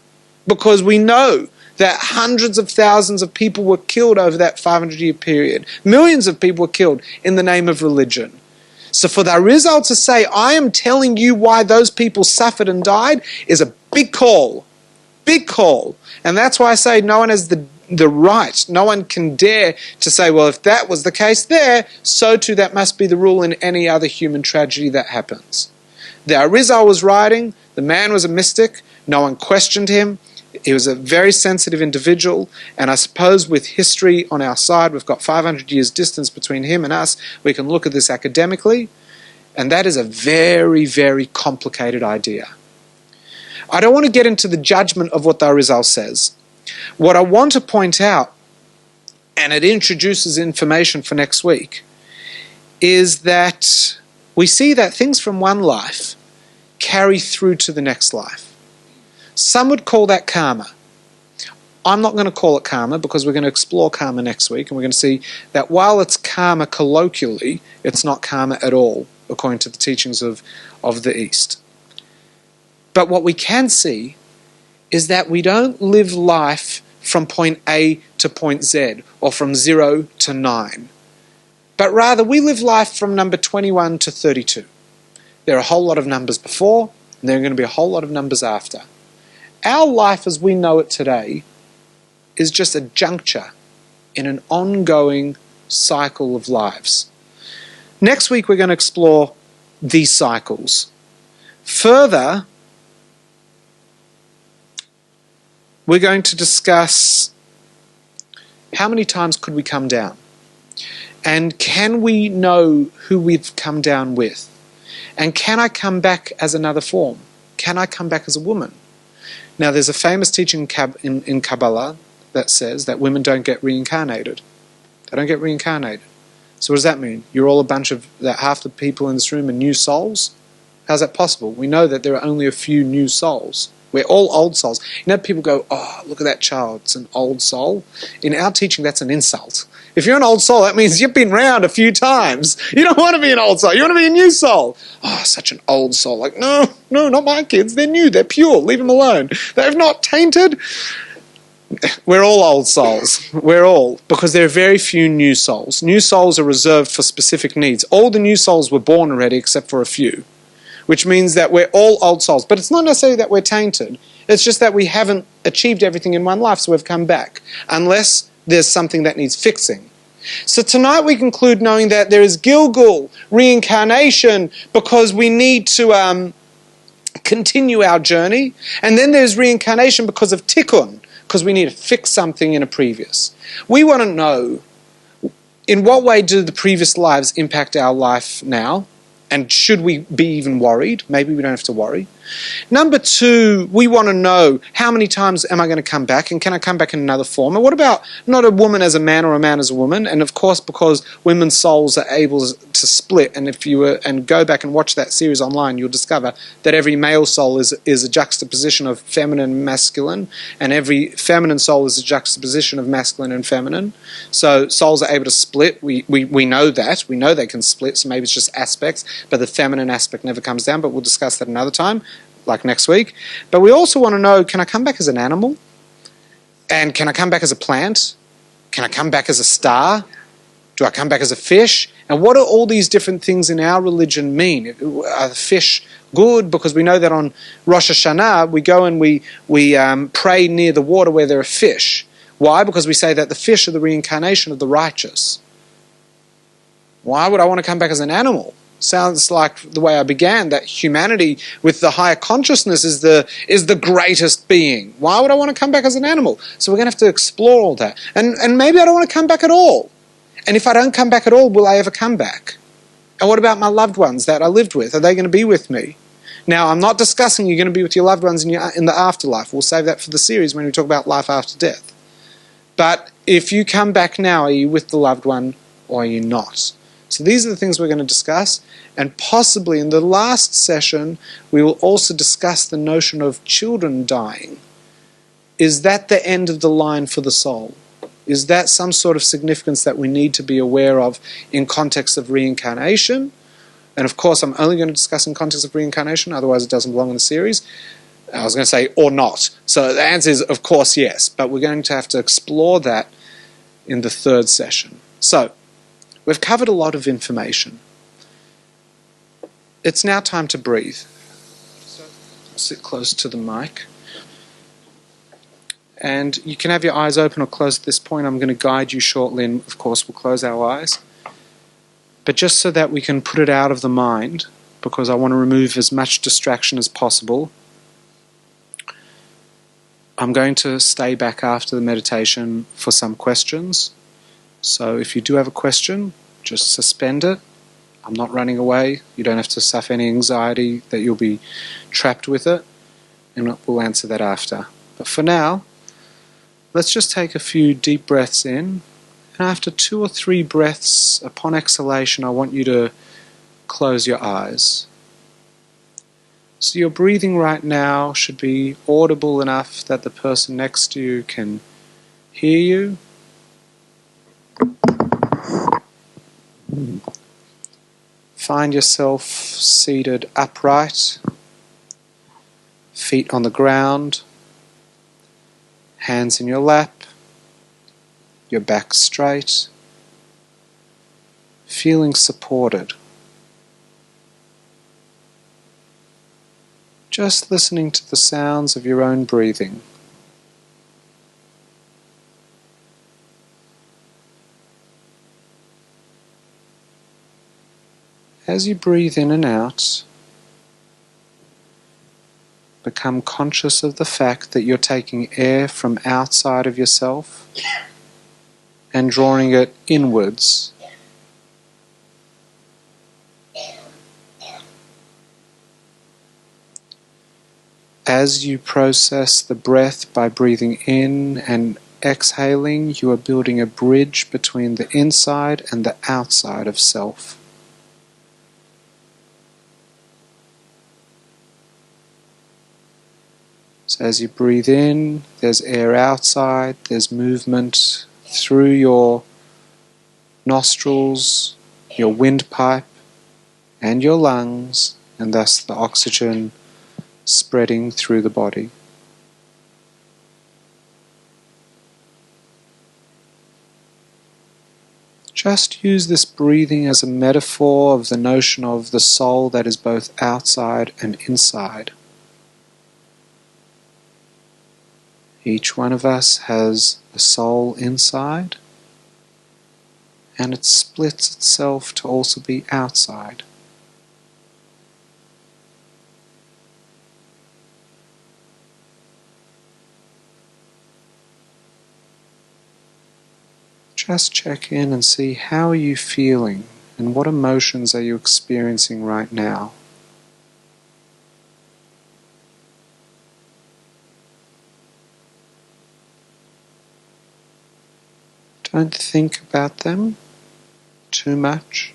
because we know that hundreds of thousands of people were killed over that 500-year period. Millions of people were killed in the name of religion. So for the Arizal to say, I am telling you why those people suffered and died, is a big call. Big call. And that's why I say no one has the right, no one can dare to say, well, if that was the case there, so too that must be the rule in any other human tragedy that happens. The Arizal was writing, the man was a mystic, no one questioned him, he was a very sensitive individual, and I suppose with history on our side, we've got 500 years distance between him and us, we can look at this academically, and that is a very, very complicated idea. I don't want to get into the judgment of what the Arizal says. What I want to point out, and it introduces information for next week, is that we see that things from one life carry through to the next life. Some would call that karma. I'm not going to call it karma, because we're going to explore karma next week, and we're going to see that while it's karma colloquially, it's not karma at all, according to the teachings of the East. But what we can see is that we don't live life from point A to point Z, or from 0 to 9. But rather, we live life from number 21 to 32. There are a whole lot of numbers before, and there are going to be a whole lot of numbers after. Our life as we know it today is just a juncture in an ongoing cycle of lives. Next week we're going to explore these cycles. Further, we're going to discuss how many times could we come down? And can we know who we've come down with? And can I come back as another form? Can I come back as a woman? Now, there's a famous teaching in Kabbala that says that women don't get reincarnated. They don't get reincarnated. So what does that mean? You're all a bunch of, that half the people in this room are new souls? How's that possible? We know that there are only a few new souls. We're all old souls. You know, people go, oh, look at that child, it's an old soul. In our teaching, that's an insult. If you're an old soul, that means you've been round a few times. You don't want to be an old soul. You want to be a new soul. Oh, such an old soul. Like, no, not my kids. They're new. They're pure. Leave them alone. They've not tainted. We're all old souls. We're all, because there are very few new souls. New souls are reserved for specific needs. All the new souls were born already except for a few, which means that we're all old souls. But it's not necessarily that we're tainted. It's just that we haven't achieved everything in one life, so we've come back, unless there's something that needs fixing. So tonight we conclude knowing that there is Gilgul, reincarnation, because we need to continue our journey. And then there's reincarnation because of Tikun, because we need to fix something in a previous. We want to know, in what way do the previous lives impact our life now? And should we be even worried? Maybe we don't have to worry. Number two, we want to know, how many times am I going to come back? And can I come back in another form? And what about not a woman as a man or a man as a woman? And of course, because women's souls are able to split, and if you were and go back and watch that series online, you'll discover that every male soul is a juxtaposition of feminine and masculine, and every feminine soul is a juxtaposition of masculine and feminine. So souls are able to split. We know that. We know they can split, so maybe it's just aspects, but the feminine aspect never comes down, but we'll discuss that another time, like next week. But we also want to know, can I come back as an animal? And can I come back as a plant? Can I come back as a star? Do I come back as a fish? And what do all these different things in our religion mean? Are the fish good? Because we know that on Rosh Hashanah, we go and we pray near the water where there are fish. Why? Because we say that the fish are the reincarnation of the righteous. Why would I want to come back as an animal? Sounds like the way I began, that humanity with the higher consciousness is the greatest being. Why would I want to come back as an animal? So we're going to have to explore all that. And maybe I don't want to come back at all. And if I don't come back at all, will I ever come back? And what about my loved ones that I lived with? Are they going to be with me? Now, I'm not discussing you're going to be with your loved ones in the afterlife. We'll save that for the series when we talk about life after death. But if you come back now, are you with the loved one or are you not? So these are the things we're going to discuss, and possibly in the last session we will also discuss the notion of children dying. Is that the end of the line for the soul? Is that some sort of significance that we need to be aware of in context of reincarnation? And of course I'm only going to discuss in context of reincarnation, otherwise it doesn't belong in the series. I was going to say, or not. So the answer is, of course, yes, but we're going to have to explore that in the third session. So, we've covered a lot of information. It's now time to breathe. So, sit close to the mic. And you can have your eyes open or closed at this point. I'm going to guide you shortly, and of course we'll close our eyes. But just so that we can put it out of the mind, because I want to remove as much distraction as possible, I'm going to stay back after the meditation for some questions. So if you do have a question, just suspend it. I'm not running away. You don't have to suffer any anxiety that you'll be trapped with it. And we'll answer that after. But for now, let's just take a few deep breaths in. And after 2 or 3 breaths upon exhalation, I want you to close your eyes. So your breathing right now should be audible enough that the person next to you can hear you. Find yourself seated upright, feet on the ground, hands in your lap, your back straight, feeling supported. Just listening to the sounds of your own breathing. As you breathe in and out, become conscious of the fact that you're taking air from outside of yourself and drawing it inwards. As you process the breath by breathing in and exhaling, you are building a bridge between the inside and the outside of self. So as you breathe in, there's air outside, there's movement through your nostrils, your windpipe, and your lungs, and thus the oxygen spreading through the body. Just use this breathing as a metaphor of the notion of the soul that is both outside and inside. Each one of us has a soul inside, and it splits itself to also be outside. Just check in and see, how are you feeling and what emotions are you experiencing right now? Don't think about them too much.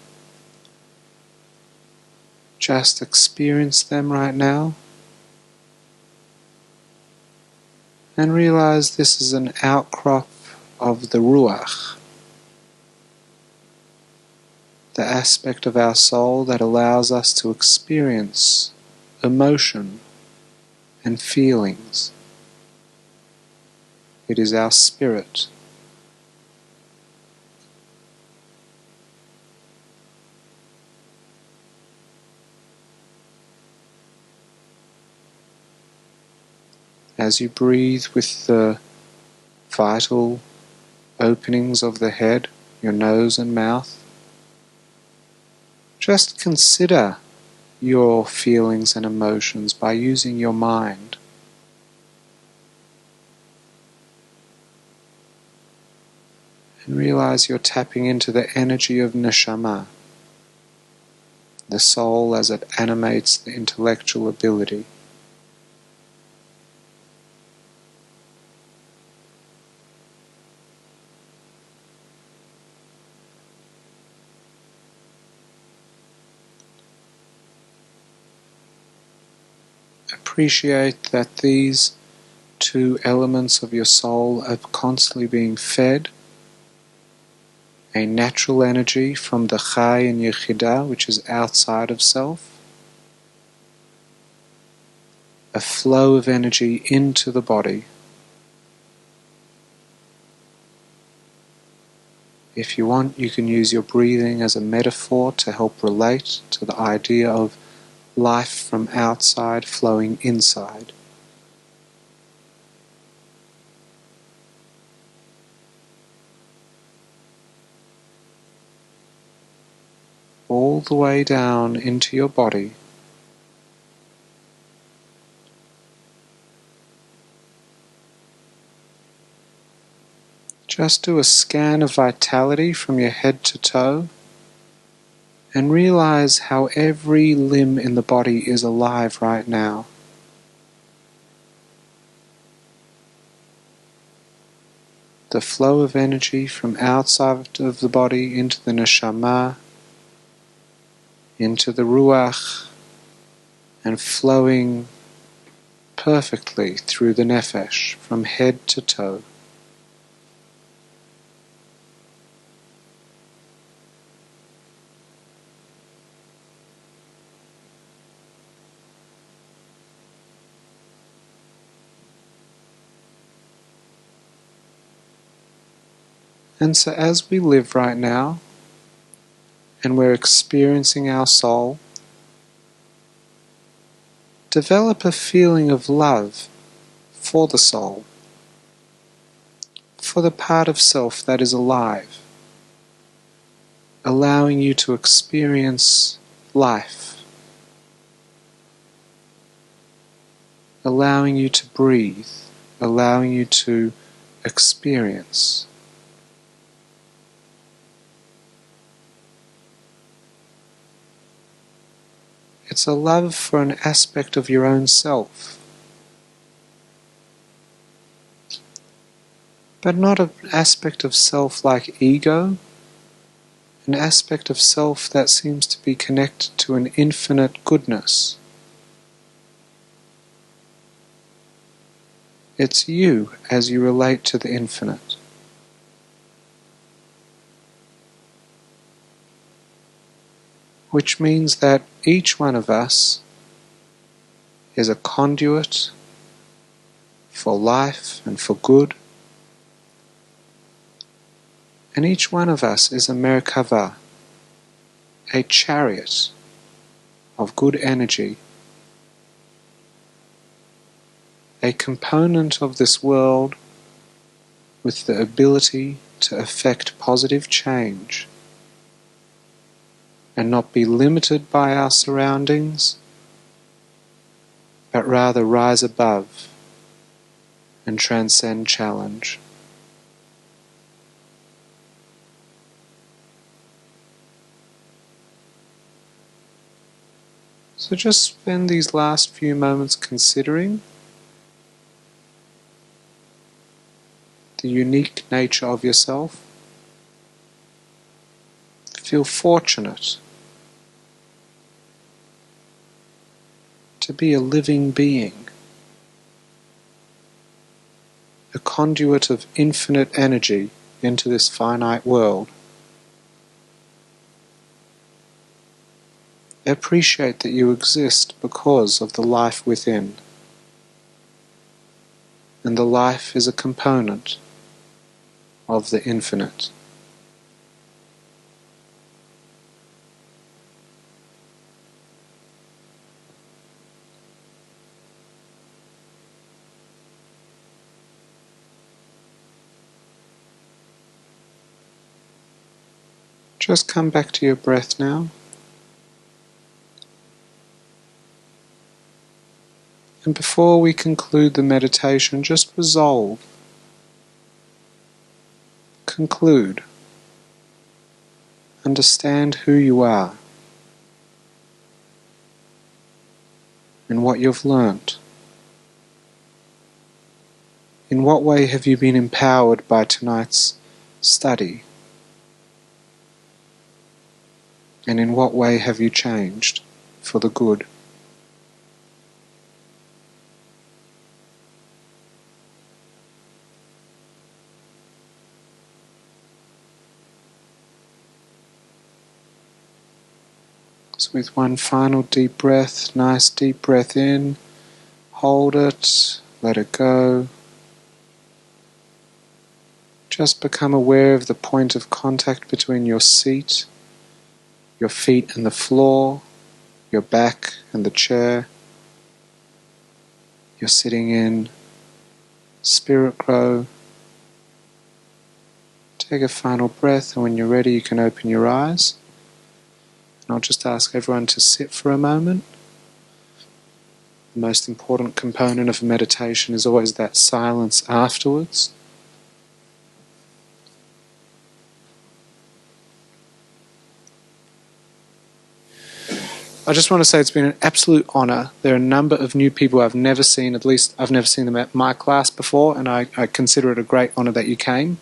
Just experience them right now. And realize this is an outcrop of the Ruach, the aspect of our soul that allows us to experience emotion and feelings. It is our spirit. As you breathe with the vital openings of the head, your nose and mouth, just consider your feelings and emotions by using your mind. And realize you're tapping into the energy of neshama, the soul as it animates the intellectual ability. Appreciate that these two elements of your soul are constantly being fed a natural energy from the Chai and Yechidah, which is outside of self, a flow of energy into the body. If you want, you can use your breathing as a metaphor to help relate to the idea of life from outside flowing inside. All the way down into your body. Just do a scan of vitality from your head to toe and realize how every limb in the body is alive right now. The flow of energy from outside of the body into the neshama, into the ruach, and flowing perfectly through the nefesh from head to toe. And so as we live right now, and we're experiencing our soul, develop a feeling of love for the soul, for the part of self that is alive, allowing you to experience life, allowing you to breathe, allowing you to experience. It's a love for an aspect of your own self, but not an aspect of self like ego, an aspect of self that seems to be connected to an infinite goodness. It's you as you relate to the infinite. Which means that each one of us is a conduit for life and for good. And each one of us is a Merkava, a chariot of good energy, a component of this world with the ability to effect positive change and not be limited by our surroundings, but rather rise above and transcend challenge. So just spend these last few moments considering the unique nature of yourself. Feel fortunate to be a living being, a conduit of infinite energy into this finite world. Appreciate that you exist because of the life within, and the life is a component of the infinite. Just come back to your breath now. And before we conclude the meditation, just resolve, conclude, understand who you are and what you've learnt. In what way have you been empowered by tonight's study? And in what way have you changed for the good? So with one final deep breath, nice deep breath in, hold it, let it go. Just become aware of the point of contact between your seat, your feet and the floor, your back and the chair. You're sitting in Spiritgrow. Take a final breath, and when you're ready you can open your eyes. And I'll just ask everyone to sit for a moment. The most important component of meditation is always that silence afterwards. I just want to say it's been an absolute honour. There are a number of new people I've never seen, at least I've never seen them at my class before, and I consider it a great honour that you came.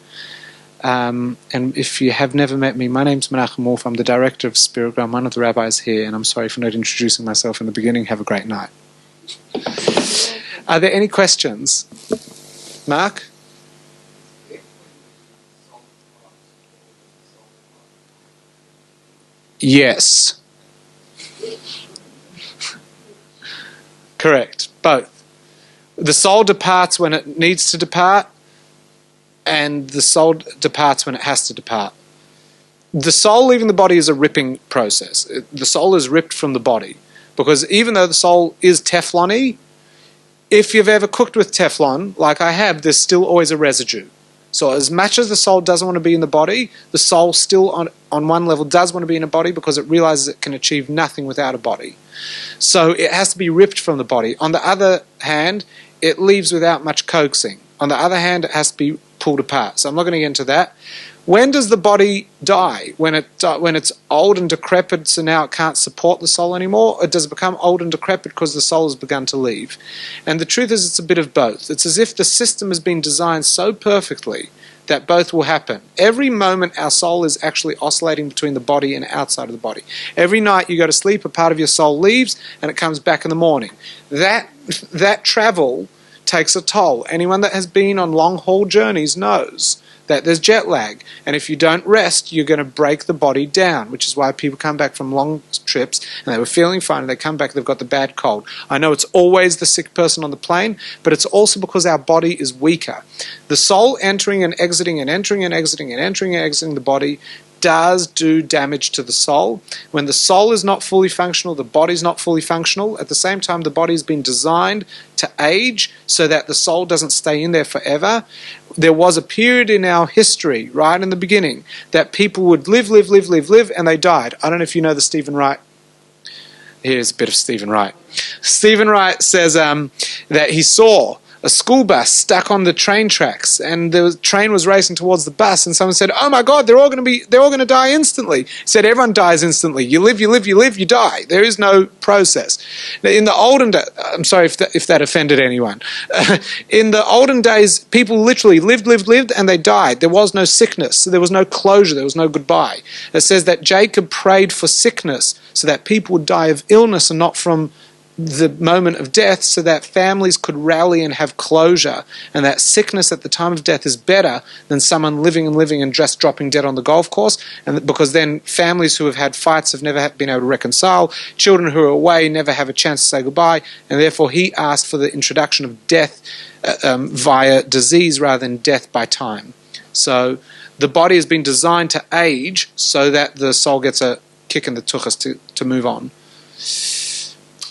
And if you have never met me, my name's Menachem. I'm the director of Spiritgrow. I'm one of the rabbis here, and I'm sorry for not introducing myself in the beginning. Have a great night. Are there any questions? Mark? Yes. Correct. Both. The soul departs when it needs to depart, and the soul departs when it has to depart. The soul leaving the body is a ripping process. The soul is ripped from the body, because even though the soul is Teflon-y, if you've ever cooked with Teflon, like I have, there's still always a residue. So as much as the soul doesn't want to be in the body, the soul still on one level does want to be in a body, because it realizes it can achieve nothing without a body. So it has to be ripped from the body. On the other hand, it leaves without much coaxing. On the other hand, it has to be pulled apart. So I'm not going to get into that. When does the body die? When it's old and decrepit, so now it can't support the soul anymore? Or does it become old and decrepit because the soul has begun to leave? And the truth is, it's a bit of both. It's as if the system has been designed so perfectly that both will happen. Every moment our soul is actually oscillating between the body and outside of the body. Every night you go to sleep, a part of your soul leaves and it comes back in the morning. That travel takes a toll. Anyone that has been on long haul journeys knows that there's jet lag. And if you don't rest, you're going to break the body down, which is why people come back from long trips and they were feeling fine and they come back, they've got the bad cold. I know it's always the sick person on the plane, but it's also because our body is weaker. The soul entering and exiting and entering and exiting and entering and exiting the body does do damage to the soul. When the soul is not fully functional, the body's not fully functional. At the same time, the body's been designed to age so that the soul doesn't stay in there forever. There was a period in our history, right in the beginning, that people would live, and they died. I don't know if you know the Stephen Wright. Here's a bit of Stephen Wright. Stephen Wright says that he saw a school bus stuck on the train tracks, and the train was racing towards the bus, and someone said, "Oh my God, they're all going to die instantly." He said, "Everyone dies instantly. You live, you die. There is no process." In the olden days, I'm sorry if that offended anyone. In the olden days, people literally lived, and they died. There was no sickness, so there was no closure, there was no goodbye. It says that Jacob prayed for sickness so that people would die of illness and not from the moment of death, so that families could rally and have closure, and that sickness at the time of death is better than someone living and just dropping dead on the golf course, and because then families who have had fights have never been able to reconcile, children who are away never have a chance to say goodbye, and therefore he asked for the introduction of death via disease rather than death by time. So the body has been designed to age so that the soul gets a kick in the tuchus to move on.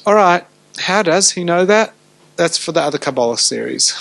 All right, how does he know that? That's for the other Kabbala series.